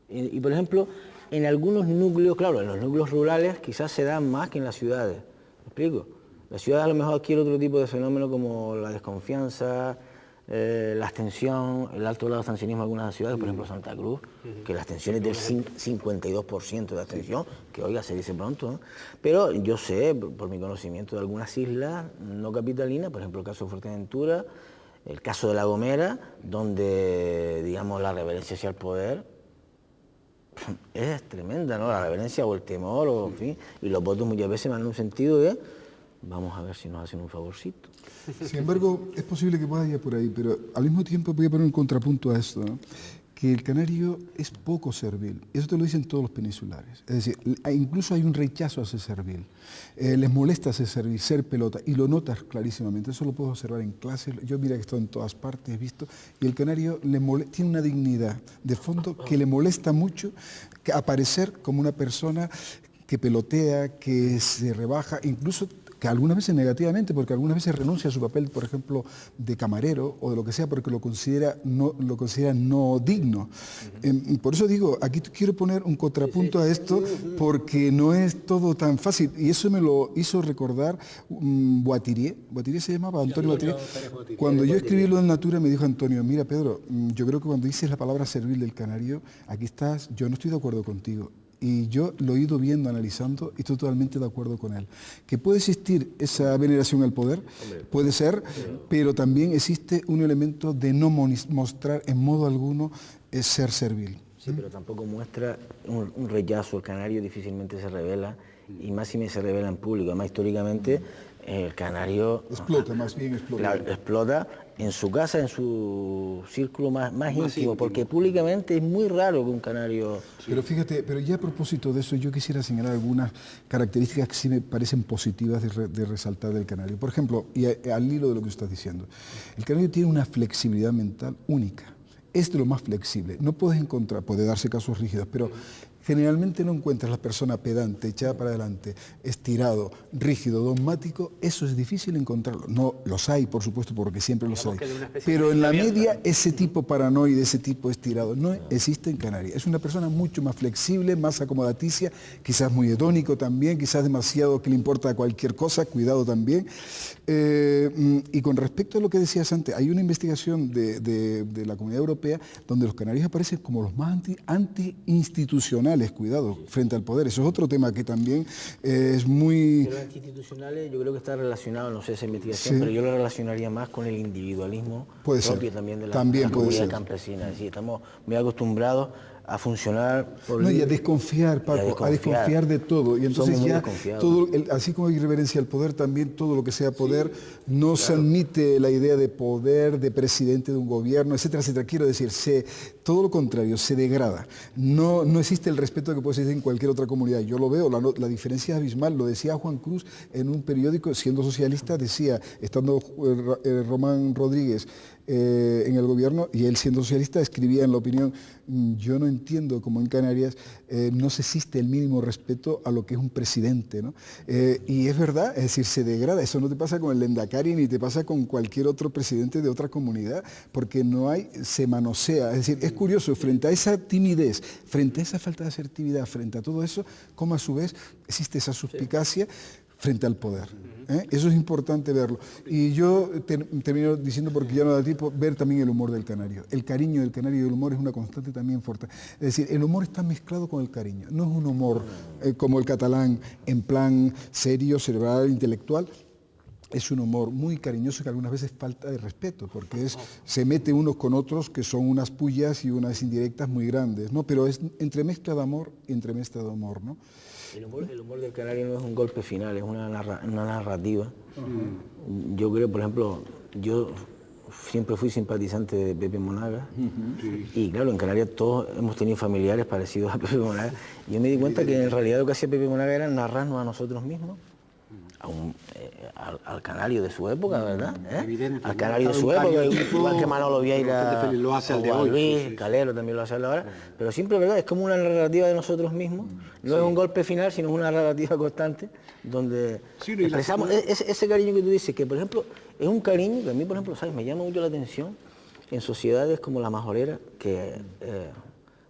Y, por ejemplo, en algunos núcleos, claro, en los núcleos rurales quizás se da más que en las ciudades. ¿Me explico? Las ciudades a lo mejor adquieren otro tipo de fenómeno como la desconfianza, la abstención, el alto grado de abstencionismo en algunas ciudades, por ejemplo Santa Cruz, que la abstención es del 52% de abstención, que oiga, se dice pronto, ¿no? Pero yo sé, por mi conocimiento de algunas islas no capitalinas, por ejemplo el caso de Fuerteventura, el caso de La Gomera, donde, digamos, la reverencia hacia el poder es tremenda, ¿no? La reverencia o el temor, o, en fin, y los votos muchas veces van en un sentido de vamos a ver si nos hacen un favorcito. Sin embargo, es posible que vaya por ahí, pero al mismo tiempo voy a poner un contrapunto a esto, ¿no? que el canario es poco servil. Eso te lo dicen todos los peninsulares. Es decir, incluso hay un rechazo a ser servil. Les molesta ser servil, ser pelota, y lo notas clarísimamente. Eso lo puedo observar en clases. Yo mira que estoy en todas partes, he visto, y el canario tiene una dignidad de fondo que le molesta mucho aparecer como una persona que pelotea, que se rebaja, incluso que algunas veces negativamente, porque algunas veces renuncia a su papel, por ejemplo, de camarero o de lo que sea, porque lo considera no digno. Por eso digo, aquí quiero poner un contrapunto a esto, porque no es todo tan fácil. Y eso me lo hizo recordar Boitirier. ¿Boitirier se llamaba? Antonio Boitirier. Cuando yo escribí lo del Natura, me dijo Antonio, mira Pedro, yo creo que cuando dices la palabra servil del canario, aquí estás, yo no estoy de acuerdo contigo. Y yo lo he ido viendo, analizando, y estoy totalmente de acuerdo con él. Que puede existir esa veneración al poder, puede ser, pero también existe un elemento de no mostrar en modo alguno ser servil. Sí, pero tampoco muestra un rechazo. El canario difícilmente se revela, y más si se revela en público. Además, históricamente, el canario... Explota, más bien explota. Explota en su casa, en su círculo más íntimo, porque públicamente es muy raro que un canario... Pero fíjate, pero ya a propósito de eso, yo quisiera señalar algunas características que sí me parecen positivas de resaltar del canario. Por ejemplo, y al hilo de lo que estás diciendo, el canario tiene una flexibilidad mental única. Es de lo más flexible. No puedes encontrar, puede darse casos rígidos, pero generalmente no encuentras la persona pedante, echada para adelante, estirado, rígido, dogmático. Eso es difícil encontrarlo. No, los hay, por supuesto, porque siempre los hay. Pero en la media, ese tipo paranoide, ese tipo estirado, no existe en Canarias. Es una persona mucho más flexible, más acomodaticia, quizás muy hedónico también, quizás demasiado que le importa cualquier cosa, cuidado también. Y con respecto a lo que decías antes, hay una investigación de la Comunidad Europea donde los canarios aparecen como los más anti-institucionales, cuidado, frente al poder. Eso es otro tema que también es muy... Pero los institucionales yo creo que está relacionado, no sé esa investigación, pero yo lo relacionaría más con el individualismo propio también de la comunidad campesina. Es decir, estamos muy acostumbrados a funcionar por y a desconfiar, Paco, a desconfiar de todo. Y entonces ya, todo, así como hay reverencia al poder, también todo lo que sea poder, no se admite la idea de poder, de presidente de un gobierno, etcétera, etcétera. Quiero decir, todo lo contrario, se degrada. No existe el respeto que puede existir en cualquier otra comunidad. Yo lo veo, la diferencia es abismal. Lo decía Juan Cruz en un periódico, siendo socialista, decía, estando Román Rodríguez en el gobierno, y él siendo socialista escribía en La Opinión, yo no entiendo cómo en Canarias no se existe el mínimo respeto a lo que es un presidente, ¿no? Y es verdad, es decir, se degrada. Eso no te pasa con el Lendakari ni te pasa con cualquier otro presidente de otra comunidad, porque no hay, se manosea. Es decir, es curioso, frente a esa timidez, frente a esa falta de asertividad, frente a todo eso, cómo a su vez existe esa suspicacia frente al poder. Eso es importante verlo. Y yo termino diciendo, porque ya no da tiempo, ver también el humor del canario. El cariño del canario y el humor es una constante también fuerte. Es decir, el humor está mezclado con el cariño. No es un humor como el catalán, en plan serio, cerebral, intelectual. Es un humor muy cariñoso que algunas veces falta de respeto, porque se mete unos con otros que son unas pullas y unas indirectas muy grandes, ¿no? Pero es entremezcla de amor y entremezcla de humor, ¿no? El humor del canario no es un golpe final, es una narrativa. Yo creo, por ejemplo, yo siempre fui simpatizante de Pepe Monagas, y claro, en Canarias todos hemos tenido familiares parecidos a Pepe Monagas, y yo me di cuenta que en realidad lo que hacía Pepe Monagas era narrarnos a nosotros mismos, al canario de su época, ¿verdad? Al canario de su época, igual que Manolo Vieira lo hace al de hoy, Luis, sí. Calero también lo hace ahora, pero siempre, ¿verdad? Es como una narrativa de nosotros mismos, no es un golpe final, sino una narrativa constante, donde expresamos ese cariño que tú dices, que por ejemplo, es un cariño que a mí, por ejemplo, ¿sabes? Me llama mucho la atención en sociedades como La Majorera, que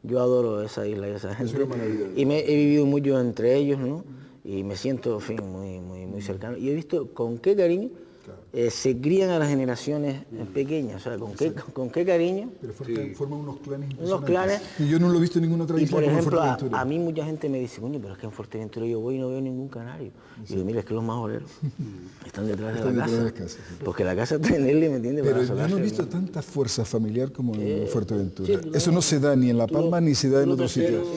yo adoro esa isla y esa gente, y he vivido mucho entre ellos, ¿no? Y me siento, en fin, muy cercano. Y he visto con qué cariño se crían a las generaciones pequeñas, o sea, con qué cariño. Pero forman unos clanes impresionantes. Unos clanes. Y yo no lo he visto en ninguna otra isla. Y por ejemplo, a mí mucha gente me dice, coño, pero es que en Fuerteventura yo voy y no veo ningún canario. Y digo, mira, es que los majoreros están detrás de la casa. Porque la casa está en él, ¿me entiendes? Pero yo no he visto tanta fuerza familiar como en Fuerteventura. Eso no se da ni en La Palma ni se da en otros sitios.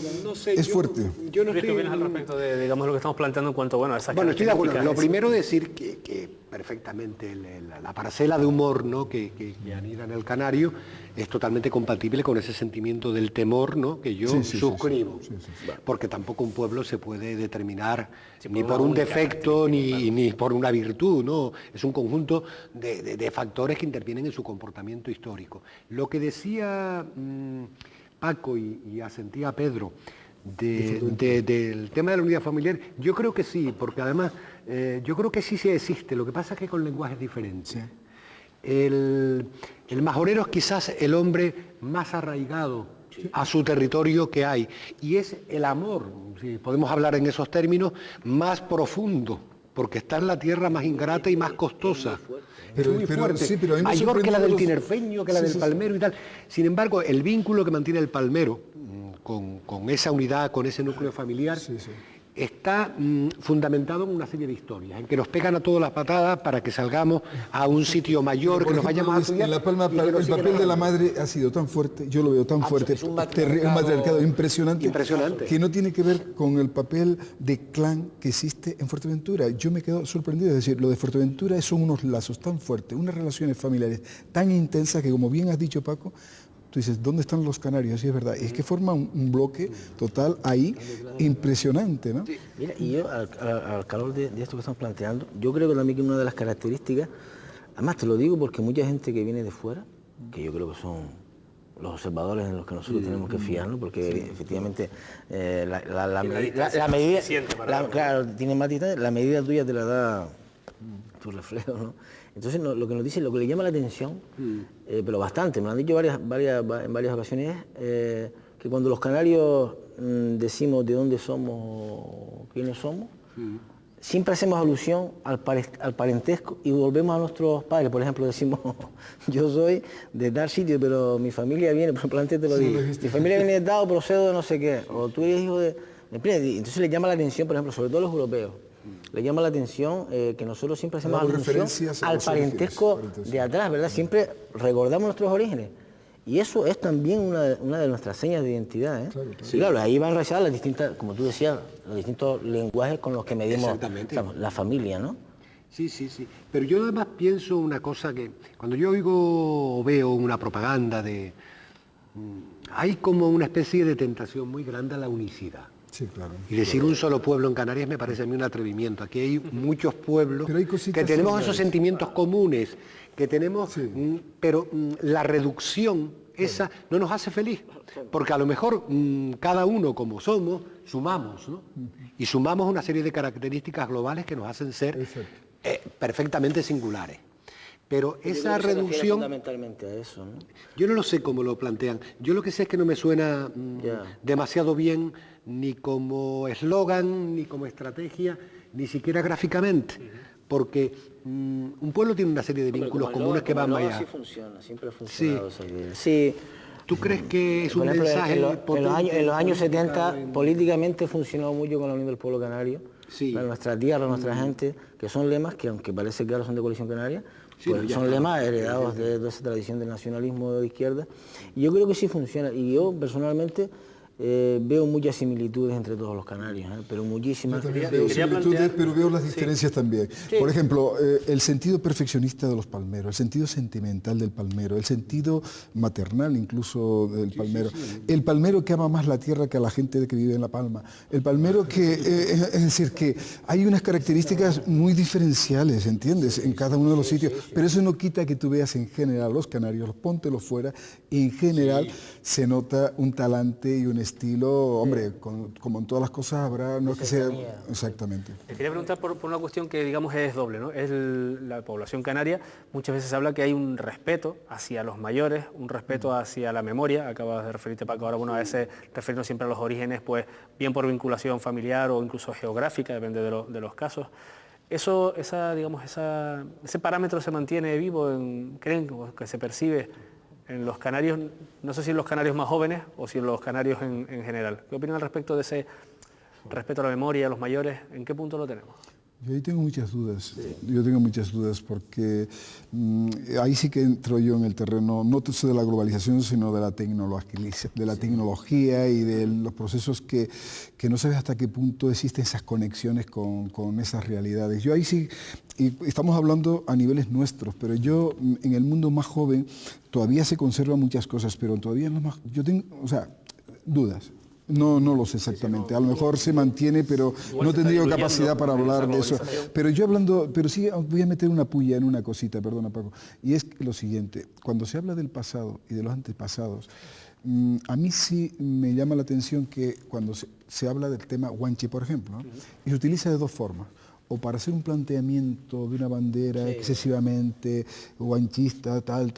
Es fuerte. Yo no estoy... ¿Qué opinas al respecto de, digamos, lo que estamos planteando en cuanto, bueno, a esas Bueno, estoy de acuerdo. Lo primero es decir que perfectamente la parcela de humor, ¿no?, que anida en el canario, es totalmente compatible con ese sentimiento del temor, ¿no?, que yo suscribo. Porque tampoco un pueblo se puede determinar ni por un defecto ni por una virtud, ¿no? Es un conjunto de factores que intervienen en su comportamiento histórico. Lo que decía Paco y asentía Pedro del tema de la unidad familiar, yo creo que sí, porque además yo creo que sí existe, lo que pasa es que con lenguajes diferentes. Sí. El majorero es quizás el hombre más arraigado a su territorio que hay, y es el amor, si podemos hablar en esos términos, más profundo, porque está en la tierra más ingrata y más costosa. Es muy fuerte, sí, mayor que la del tinerfeño, que la del palmero y tal. Sin embargo, el vínculo que mantiene el palmero con esa unidad, con ese núcleo familiar, está fundamentado en una serie de historias, en que nos pegan a todas las patadas para que salgamos a un sitio mayor, que nos vayamos a estudiar. En La Palma el papel de la madre ha sido tan fuerte, yo lo veo tan fuerte, es un matriarcado impresionante, que no tiene que ver con el papel de clan que existe en Fuerteventura. Yo me quedo sorprendido, es decir, lo de Fuerteventura son unos lazos tan fuertes, unas relaciones familiares tan intensas que, como bien has dicho, Paco, tú dices, ¿dónde están los canarios? Sí, es verdad, es que forma un bloque total ahí impresionante, ¿no? Sí. Mira, y yo, al calor de esto que estamos planteando, yo creo que también que una de las características, además te lo digo porque mucha gente que viene de fuera, que yo creo que son los observadores en los que nosotros tenemos que fiarnos, porque efectivamente la medida, claro, tiene más distancia, la medida tuya te la da tu reflejo, ¿no? Entonces lo que nos dice, lo que le llama la atención, pero bastante, me lo han dicho en varias ocasiones, que cuando los canarios decimos de dónde somos, quiénes somos, siempre hacemos alusión al parentesco y volvemos a nuestros padres. Por ejemplo, decimos, yo soy de tal sitio, pero mi familia viene, por ejemplo, antes te lo digo, mi familia viene de tal, procedo de no sé qué, o tú eres hijo de... Entonces le llama la atención, por ejemplo, sobre todo a los europeos, le llama la atención que nosotros siempre hacemos alusión al parentesco de atrás, ¿verdad? Siempre recordamos nuestros orígenes. Y eso es también una de nuestras señas de identidad, ¿eh? Claro, ahí van enraizadas las distintas, como tú decías, los distintos lenguajes con los que medimos la familia, ¿no? Sí. Pero yo además pienso una cosa que cuando yo oigo o veo una propaganda hay como una especie de tentación muy grande a la unicidad. Sí, claro. Y decir un solo pueblo en Canarias me parece a mí un atrevimiento. Aquí hay muchos pueblos que tenemos esos sentimientos comunes, que tenemos, pero la reducción esa no nos hace feliz, porque a lo mejor cada uno como somos, sumamos, ¿no? Y sumamos una serie de características globales que nos hacen ser perfectamente singulares. Pero esa reducción... fundamentalmente a eso, ¿no? Yo no lo sé cómo lo plantean. Yo lo que sé es que no me suena demasiado bien ni como eslogan, ni como estrategia, ni siquiera gráficamente. Porque un pueblo tiene una serie de vínculos comunes que van más allá. Sí funciona, siempre ha funcionado esa idea. Sí. ¿Tú crees que es un mensaje en los años 70 políticamente funcionó mucho con la Unión del Pueblo Canario, nuestra tierra, nuestra gente, que son lemas que, aunque parece que ahora son de Coalición Canaria, pues son lemas heredados de esa tradición del nacionalismo de izquierda. Y yo creo que sí funciona. Y yo personalmente veo muchas similitudes entre todos los canarios, pero muchísimas. Yo también veo similitudes, pero veo las diferencias también. Por ejemplo, el sentido perfeccionista de los palmeros, el sentido sentimental del palmero, el sentido maternal incluso del palmero, el palmero que ama más la tierra que a la gente que vive en La Palma, el palmero que, es decir, que hay unas características muy diferenciales, ¿entiendes?, en cada uno de los sitios, pero eso no quita que tú veas en general los canarios, póntelos fuera, y en general se nota un talante y un estilo, hombre, como en todas las cosas habrá, no es que sea... Exactamente. Les quería preguntar por una cuestión que, digamos, es doble, ¿no? Es la población canaria, muchas veces se habla que hay un respeto hacia los mayores, un respeto hacia la memoria, acabas de referirte, Paco, ahora, bueno, a veces referirnos siempre a los orígenes, pues, bien por vinculación familiar o incluso geográfica, depende de los casos. Ese parámetro se mantiene vivo, ¿creen que se percibe en los canarios, no sé si en los canarios más jóvenes o si en los canarios en general? ¿Qué opinan al respecto de ese respeto a la memoria, a los mayores? ¿En qué punto lo tenemos? Yo ahí tengo muchas dudas. Yo tengo muchas dudas porque ahí sí que entro yo en el terreno, no de la globalización, sino de la tecnología y de los procesos que no sabes hasta qué punto existen esas conexiones con esas realidades. Yo ahí sí, y estamos hablando a niveles nuestros, pero yo en el mundo más joven todavía se conservan muchas cosas, pero todavía no más, yo tengo, o sea, dudas. No lo sé exactamente, a lo mejor se mantiene, pero no tendría capacidad para hablar de eso. Pero yo hablando, pero sí voy a meter una puya en una cosita, perdona Paco, y es lo siguiente, cuando se habla del pasado y de los antepasados, a mí sí me llama la atención que cuando se habla del tema guanche, por ejemplo, ¿no? Y se utiliza de dos formas, o para hacer un planteamiento de una bandera excesivamente guanchista, tal,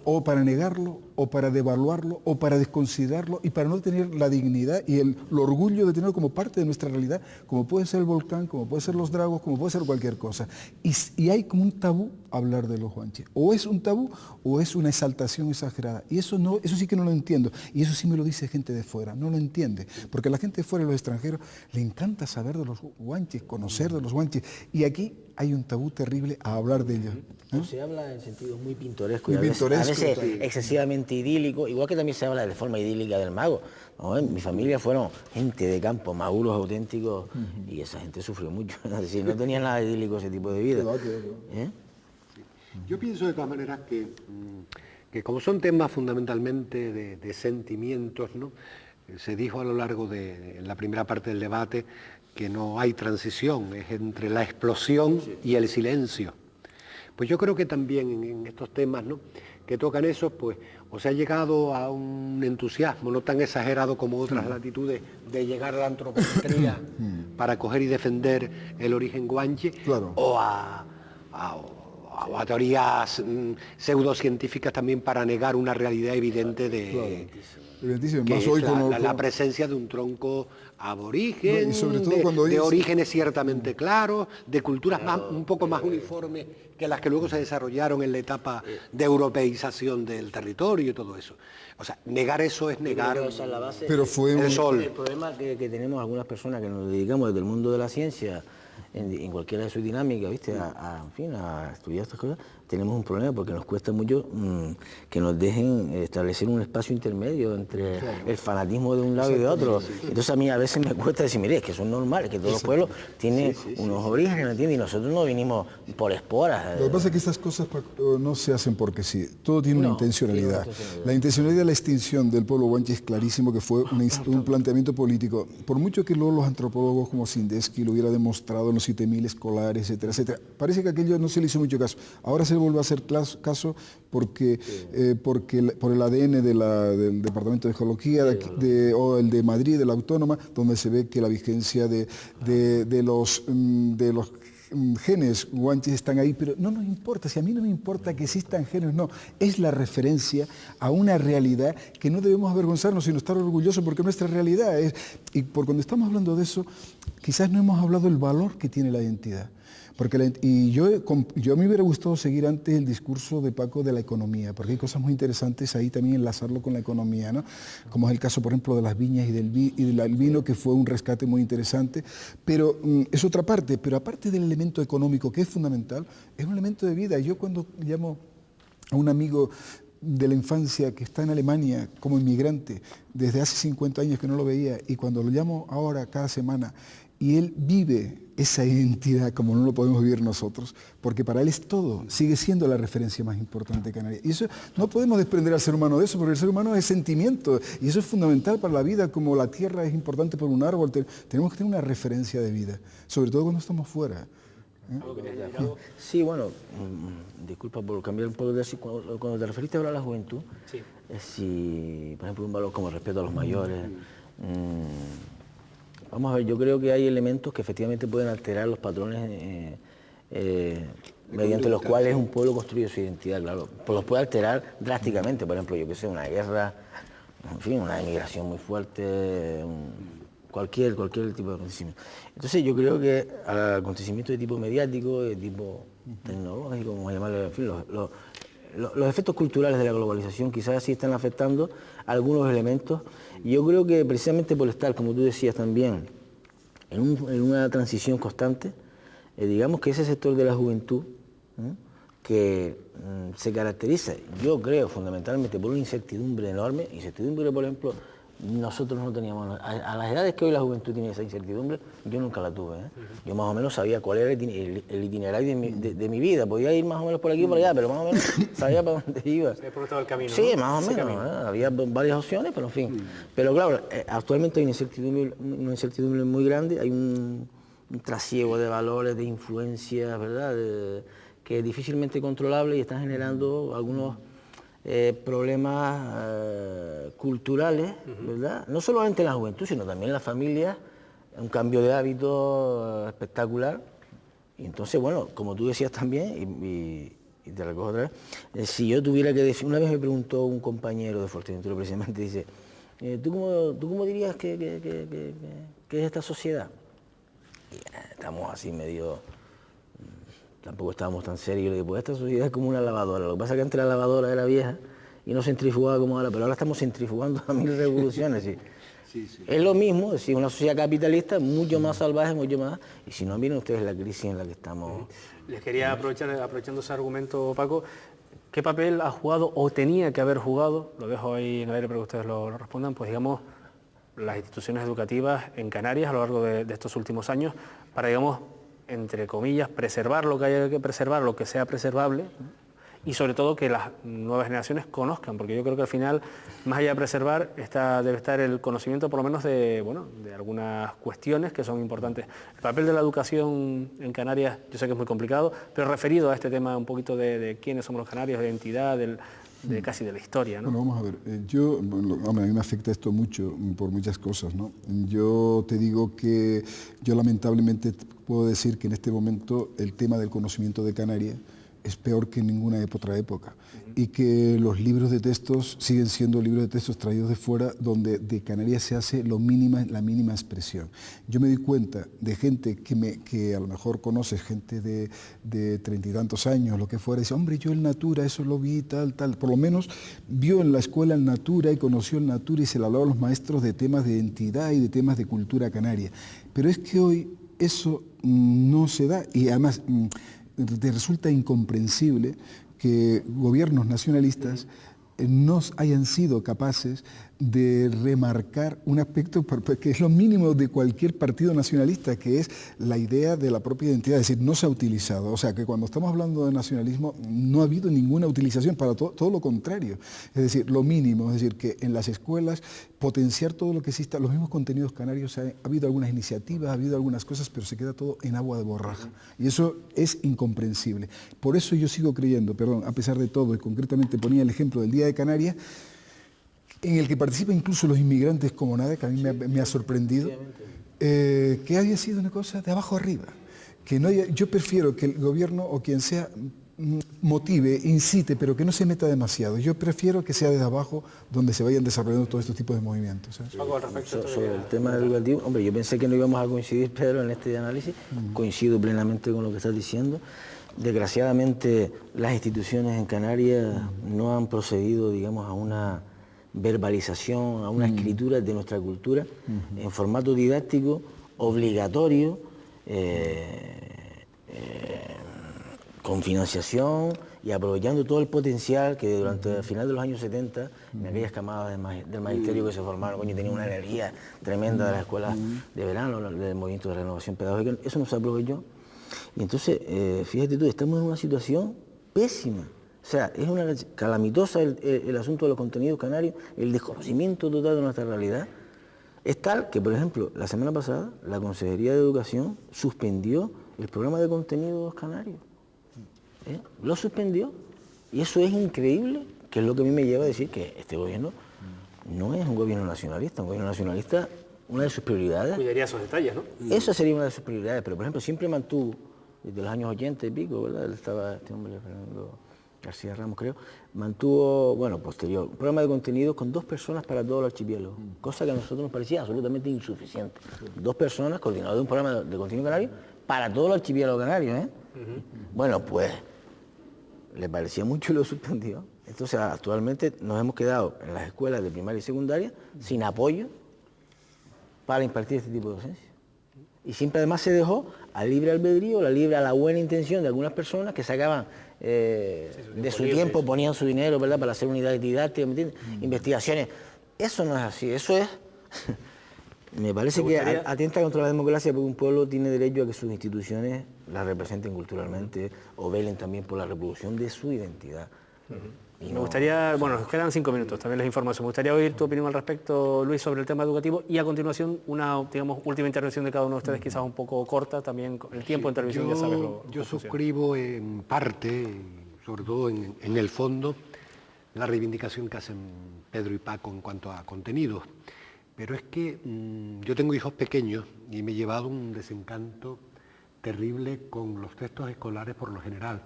o para negarlo, o para devaluarlo, o para desconsiderarlo, y para no tener la dignidad y el orgullo de tenerlo como parte de nuestra realidad, como puede ser el volcán, como puede ser los dragos, como puede ser cualquier cosa. Y hay como un tabú hablar de los guanches. O es un tabú, o es una exaltación exagerada. Y eso sí que no lo entiendo. Y eso sí me lo dice gente de fuera, no lo entiende. Porque a la gente de fuera y los extranjeros le encanta saber de los guanches, conocer de los guanches. Y aquí hay un tabú terrible a hablar de ellos. ¿No? Se habla en sentido muy pintoresco, muy a veces excesivamente idílico, igual que también se habla de forma idílica del mago. ¿No? En mi familia fueron gente de campo, maguros auténticos, y esa gente sufrió mucho. Es decir, no tenía nada idílico ese tipo de vida. ¿Eh? Yo pienso de todas maneras que como son temas fundamentalmente de sentimientos, ¿no? Se dijo a lo largo de la primera parte del debate que no hay transición, es entre la explosión y el silencio. Pues yo creo que también en estos temas, ¿no?, que tocan eso, pues o se ha llegado a un entusiasmo no tan exagerado como otras latitudes de llegar a la antropología para coger y defender el origen guanche, o a teorías pseudocientíficas también para negar una realidad evidente de... que es la presencia de un tronco aborigen, sobre todo de orígenes ciertamente claros, de culturas un poco más uniformes que las que luego se desarrollaron en la etapa de europeización del territorio y todo eso. O sea, negar eso es negar pero fue el sol. El problema que tenemos algunas personas que nos dedicamos desde el mundo de la ciencia, en cualquiera de sus dinámicas, ¿viste? En fin, a estudiar estas cosas, tenemos un problema porque nos cuesta mucho que nos dejen establecer un espacio intermedio entre el fanatismo de un lado y de otro. Entonces a mí a veces me cuesta decir, mire, es que eso es normal, es que todos los pueblos tienen unos orígenes, ¿me entiendes? Y nosotros no vinimos por esporas. Lo que pasa es que estas cosas no se hacen porque sí, todo tiene una intencionalidad. La intencionalidad de la extinción del pueblo guanche es clarísimo que fue un planteamiento político. Por mucho que luego los antropólogos como Sindesky lo hubiera demostrado en los 7000 escolares, etcétera, etcétera, parece que aquello no se le hizo mucho caso. Ahora se vuelve a hacer caso porque por el ADN del Departamento de Geología o el de Madrid, de la Autónoma, donde se ve que la vigencia de los genes guanches están ahí, pero no nos importa, si a mí no me importa que existan genes, no, es la referencia a una realidad que no debemos avergonzarnos, sino estar orgullosos porque nuestra realidad es, y por cuando estamos hablando de eso, quizás no hemos hablado del valor que tiene la identidad. Porque yo a mí me hubiera gustado seguir antes el discurso de Paco de la economía, porque hay cosas muy interesantes ahí también enlazarlo con la economía, ¿no? Como es el caso, por ejemplo, de las viñas y del vino, que fue un rescate muy interesante, pero es otra parte, pero aparte del elemento económico, que es fundamental, es un elemento de vida. Yo cuando llamo a un amigo de la infancia que está en Alemania como inmigrante, desde hace 50 años que no lo veía, y cuando lo llamo ahora cada semana, y él vive esa identidad como no lo podemos vivir nosotros, porque para él es todo, sigue siendo la referencia más importante de Canarias. Y eso no podemos desprender al ser humano de eso, porque el ser humano es sentimiento, y eso es fundamental para la vida, como la tierra es importante por un árbol, tenemos que tener una referencia de vida, sobre todo cuando estamos fuera. Sí, bueno, disculpa por cambiar un poco de así, cuando te referiste ahora a la juventud, si, por ejemplo, un valor como el respeto a los mayores, vamos a ver, yo creo que hay elementos que efectivamente pueden alterar los patrones mediante los cuales un pueblo construye su identidad, claro. Pues los puede alterar drásticamente, por ejemplo, yo que sé, una guerra, en fin, una emigración muy fuerte, cualquier tipo de acontecimiento. Entonces yo creo que al acontecimiento de tipo mediático, de tipo tecnológico, como llamarlo, en fin, los efectos culturales de la globalización quizás sí están afectando algunos elementos, y yo creo que precisamente por estar, como tú decías también, en una transición constante, digamos que ese sector de la juventud, que se caracteriza, yo creo, fundamentalmente por una incertidumbre enorme, incertidumbre, por ejemplo, nosotros no teníamos, a las edades que hoy la juventud tiene esa incertidumbre, yo nunca la tuve. Yo más o menos sabía cuál era el itinerario de mi vida, podía ir más o menos por aquí y por allá, pero más o menos sabía para dónde iba. Se ha preguntado el camino, sí, ¿no? más o menos, había varias opciones, pero en fin. Pero claro, actualmente hay una incertidumbre muy grande, hay un trasiego de valores, de influencias, ¿verdad?, que es difícilmente controlable y están generando algunos problemas culturales, ¿verdad? No solamente en la juventud, sino también en las familias, un cambio de hábito espectacular. Y entonces, bueno, como tú decías también, y te recojo otra vez, si yo tuviera que decir, una vez me preguntó un compañero de Fuerteventura precisamente, dice, ¿tú cómo dirías que es esta sociedad? Y estamos así medio... Tampoco estábamos tan serios, le digo, pues esta sociedad es como una lavadora, lo que pasa es que antes la lavadora era vieja y no centrifugaba como ahora, pero ahora estamos centrifugando a 1000 revoluciones. ¿Sí? Sí. Es lo mismo, es decir, una sociedad capitalista mucho más salvaje, mucho más, y si no, miren ustedes la crisis en la que estamos. Les quería aprovechando ese argumento, Paco, ¿qué papel ha jugado o tenía que haber jugado, lo dejo ahí en el aire para que ustedes lo respondan, pues digamos, las instituciones educativas en Canarias a lo largo de estos últimos años para, digamos, entre comillas, preservar lo que haya que preservar, lo que sea preservable, y sobre todo que las nuevas generaciones conozcan, porque yo creo que al final, más allá de preservar, debe estar el conocimiento por lo menos de algunas cuestiones que son importantes. El papel de la educación en Canarias, yo sé que es muy complicado, pero referido a este tema un poquito de quiénes somos los canarios, de identidad, casi de la historia, ¿no? Bueno, vamos a ver, a mí me afecta esto mucho, por muchas cosas, ¿no? Yo te digo que yo lamentablemente puedo decir que en este momento el tema del conocimiento de Canarias es peor que en ninguna otra época, y que los libros de textos siguen siendo libros de textos traídos de fuera, donde de Canarias se hace la mínima expresión. Yo me di cuenta de gente que a lo mejor conoces, gente de 30 y tantos años, lo que fuera, y dice, hombre, yo el Natura, eso lo vi, tal, por lo menos vio en la escuela el Natura y conoció el Natura y se le hablaba a los maestros de temas de identidad y de temas de cultura canaria. Pero es que hoy eso no se da, y además te resulta incomprensible que gobiernos nacionalistas no hayan sido capaces de remarcar un aspecto que es lo mínimo de cualquier partido nacionalista, que es la idea de la propia identidad, es decir, no se ha utilizado. O sea, que cuando estamos hablando de nacionalismo no ha habido ninguna utilización, para todo lo contrario. Es decir, lo mínimo, es decir, que en las escuelas potenciar todo lo que exista, los mismos contenidos canarios, ha habido algunas iniciativas, ha habido algunas cosas, pero se queda todo en agua de borraja. Y eso es incomprensible. Por eso yo sigo creyendo, a pesar de todo, y concretamente ponía el ejemplo del Día de Canarias, en el que participan incluso los inmigrantes como nada, que a mí me ha sorprendido, que haya sido una cosa de abajo arriba. Que no haya, yo prefiero que el gobierno o quien sea motive, incite, pero que no se meta demasiado. Yo prefiero que sea desde abajo donde se vayan desarrollando todos estos tipos de movimientos. Sobre el tema educativo, hombre, yo pensé que no íbamos a coincidir, Pedro, en este análisis. Coincido plenamente con lo que estás diciendo. Desgraciadamente, las instituciones en Canarias no han procedido, digamos, a una verbalización, a una escritura de nuestra cultura en formato didáctico, obligatorio, con financiación y aprovechando todo el potencial que durante el final de los años 70, en aquellas camadas del magisterio que se formaron, tenía una energía tremenda de las escuelas de verano, del movimiento de renovación pedagógica, eso no se aprovechó. Y entonces, fíjate tú, estamos en una situación pésima. O sea, es una calamitosa el asunto de los contenidos canarios, el desconocimiento total de nuestra realidad. Es tal que, por ejemplo, la semana pasada la Consejería de Educación suspendió el programa de contenidos canarios. Lo suspendió. Y eso es increíble, que es lo que a mí me lleva a decir que este gobierno no es un gobierno nacionalista. Un gobierno nacionalista, una de sus prioridades... Cuidaría esos detalles, ¿no? Esa sería una de sus prioridades, pero, por ejemplo, siempre mantuvo, desde los años 80 y pico, ¿verdad? Estaba este hombre, Fernando García Ramos, creo, mantuvo, posterior, un programa de contenidos con 2 personas para todo el archipiélago, cosa que a nosotros nos parecía absolutamente insuficiente. 2 personas coordinadas de un programa de contenido canario para todo el archipiélago canario, Bueno, pues, le parecía mucho y lo suspendió. Entonces, actualmente nos hemos quedado en las escuelas de primaria y secundaria sin apoyo para impartir este tipo de docencia. Y siempre además se dejó al libre albedrío, a la buena intención de algunas personas que sacaban de su tiempo, ponían su dinero, ¿verdad?, para hacer unidades didácticas, ¿me entiendes? Investigaciones. Eso no es así, eso es... Me parece que atenta contra la democracia, porque un pueblo tiene derecho a que sus instituciones la representen culturalmente o velen también por la reproducción de su identidad. Y me gustaría, bueno, nos quedan 5 minutos, también les informo. Me gustaría oír tu opinión al respecto, Luis, sobre el tema educativo, y a continuación una, digamos, última intervención de cada uno de ustedes, quizás un poco corta, también el tiempo en televisión, ya sabes. Yo suscribo en parte, sobre todo en el fondo, la reivindicación que hacen Pedro y Paco en cuanto a contenidos. Pero es que yo tengo hijos pequeños y me he llevado un desencanto terrible con los textos escolares por lo general.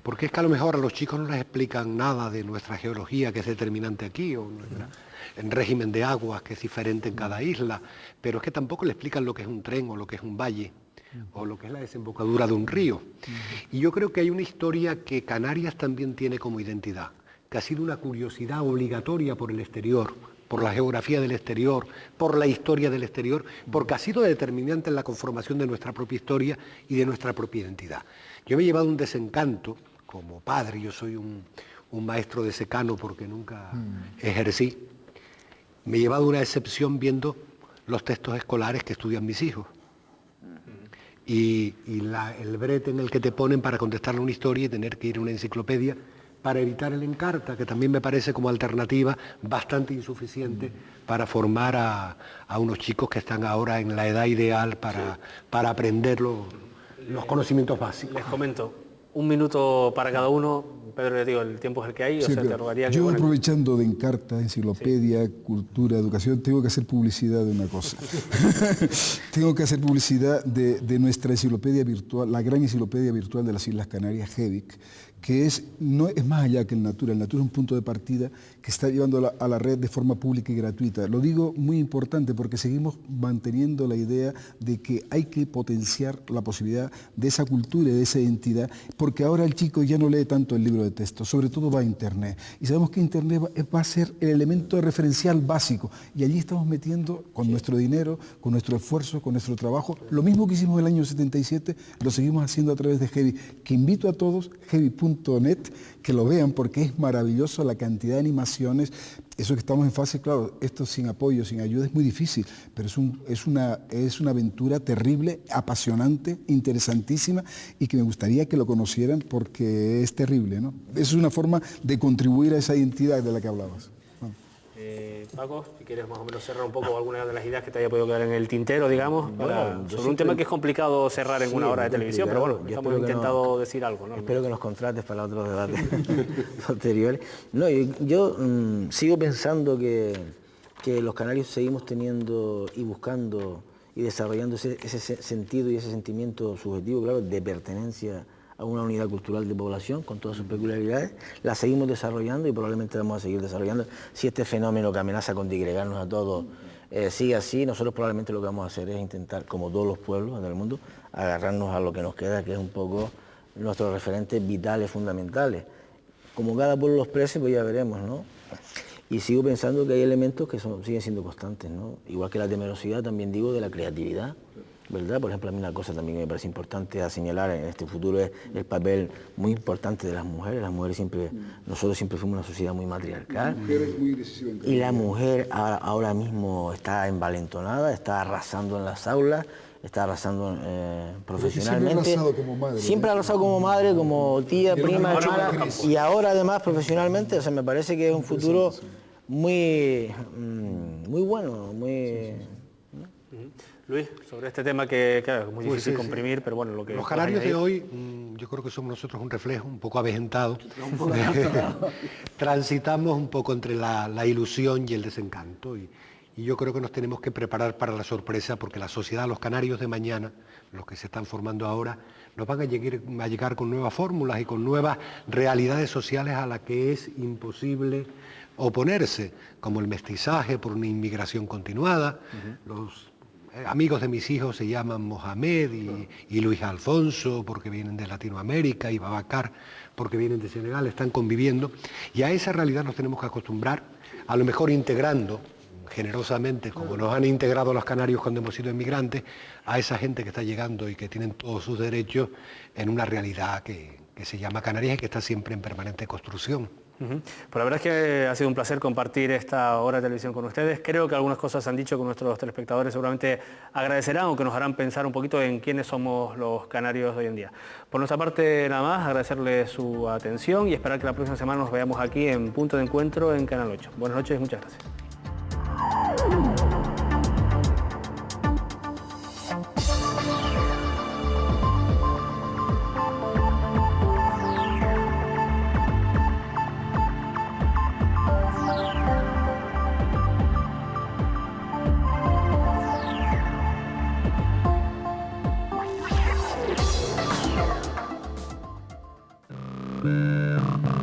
Porque es que a lo mejor a los chicos no les explican nada de nuestra geología, que es determinante aquí, o el régimen de aguas, que es diferente en cada isla, pero es que tampoco le explican lo que es un tren o lo que es un valle, o lo que es la desembocadura de un río. Y yo creo que hay una historia que Canarias también tiene como identidad, que ha sido una curiosidad obligatoria por el exterior, por la geografía del exterior, por la historia del exterior, porque ha sido determinante en la conformación de nuestra propia historia y de nuestra propia identidad. Yo me he llevado un desencanto, como padre, yo soy un maestro de secano porque nunca ejercí, me he llevado una excepción viendo los textos escolares que estudian mis hijos. Y el brete en el que te ponen para contestarle una historia y tener que ir a una enciclopedia para evitar el Encarta, que también me parece como alternativa bastante insuficiente para formar a unos chicos que están ahora en la edad ideal para aprender los conocimientos básicos. Les comento, 1 minuto para cada uno. Pedro, le digo, el tiempo es el que hay, sí, o sea, te rogaría que... Yo, aprovechando de Encarta, enciclopedia, cultura, educación, tengo que hacer publicidad de una cosa. Tengo que hacer publicidad de nuestra enciclopedia virtual, la gran enciclopedia virtual de las Islas Canarias, GEVIC, que no es más allá que el Natura. El Natura es un punto de partida que está llevando a la red de forma pública y gratuita. Lo digo muy importante porque seguimos manteniendo la idea de que hay que potenciar la posibilidad de esa cultura y de esa identidad, porque ahora el chico ya no lee tanto el libro de texto, sobre todo va a Internet. Y sabemos que Internet va a ser el elemento referencial básico, y allí estamos metiendo con nuestro dinero, con nuestro esfuerzo, con nuestro trabajo. Lo mismo que hicimos en el año 77, lo seguimos haciendo a través de Heavy, que invito a todos, heavy.net, que lo vean porque es maravilloso la cantidad de animaciones. Eso que estamos en fase, claro, esto sin apoyo, sin ayuda es muy difícil, pero es una aventura terrible, apasionante, interesantísima, y que me gustaría que lo conocieran porque es terrible, ¿no? Es una forma de contribuir a esa identidad de la que hablabas. Paco, si quieres más o menos cerrar un poco alguna de las ideas que te haya podido quedar en el tintero, digamos, sobre un tema que es complicado cerrar en una hora de televisión, pero bueno, hemos intentado decir algo, ¿no? Espero que nos contrates para otros debates posteriores. No, yo sigo pensando que los canarios seguimos teniendo y buscando y desarrollando ese sentido y ese sentimiento subjetivo, claro, de pertenencia a una unidad cultural de población con todas sus peculiaridades. La seguimos desarrollando y probablemente la vamos a seguir desarrollando. Si este fenómeno que amenaza con digregarnos a todos sigue así, nosotros probablemente lo que vamos a hacer es intentar, como todos los pueblos del mundo, agarrarnos a lo que nos queda, que es un poco nuestros referentes vitales, fundamentales. Como cada pueblo los precie, pues ya veremos, ¿no? Y sigo pensando que hay elementos que siguen siendo constantes, ¿no? Igual que la temerosidad, también digo, de la creatividad, ¿verdad? Por ejemplo, a mí una cosa también que me parece importante a señalar en este futuro es el papel muy importante de las mujeres. Las mujeres nosotros siempre fuimos una sociedad muy matriarcal. Y la mujer ahora mismo está envalentonada, está arrasando en las aulas, está arrasando profesionalmente. Siempre ha arrasado como madre. Siempre ha arrasado como madre, como tía, prima, hermana, y ahora además profesionalmente. O sea, me parece que es un futuro muy bueno, muy... Luis, sobre este tema que claro, es muy difícil comprimir, pero bueno, lo que... Los canarios de hoy, yo creo que somos nosotros un reflejo, un poco avejentado. Transitamos un poco entre la ilusión y el desencanto, y yo creo que nos tenemos que preparar para la sorpresa, porque la sociedad, los canarios de mañana, los que se están formando ahora, nos van a llegar con nuevas fórmulas y con nuevas realidades sociales a las que es imposible oponerse, como el mestizaje por una inmigración continuada. Los amigos de mis hijos se llaman Mohamed y Luis Alfonso porque vienen de Latinoamérica, y Babacar porque vienen de Senegal, están conviviendo, y a esa realidad nos tenemos que acostumbrar, a lo mejor integrando generosamente, como nos han integrado los canarios cuando hemos sido inmigrantes, a esa gente que está llegando y que tienen todos sus derechos en una realidad que se llama Canarias y que está siempre en permanente construcción. Pues la verdad es que ha sido un placer compartir esta hora de televisión con ustedes. Creo que algunas cosas han dicho que nuestros telespectadores seguramente agradecerán o que nos harán pensar un poquito en quiénes somos los canarios de hoy en día. Por nuestra parte nada más, agradecerles su atención y esperar que la próxima semana nos veamos aquí en Punto de Encuentro en Canal 8. Buenas noches y muchas gracias. Yeah.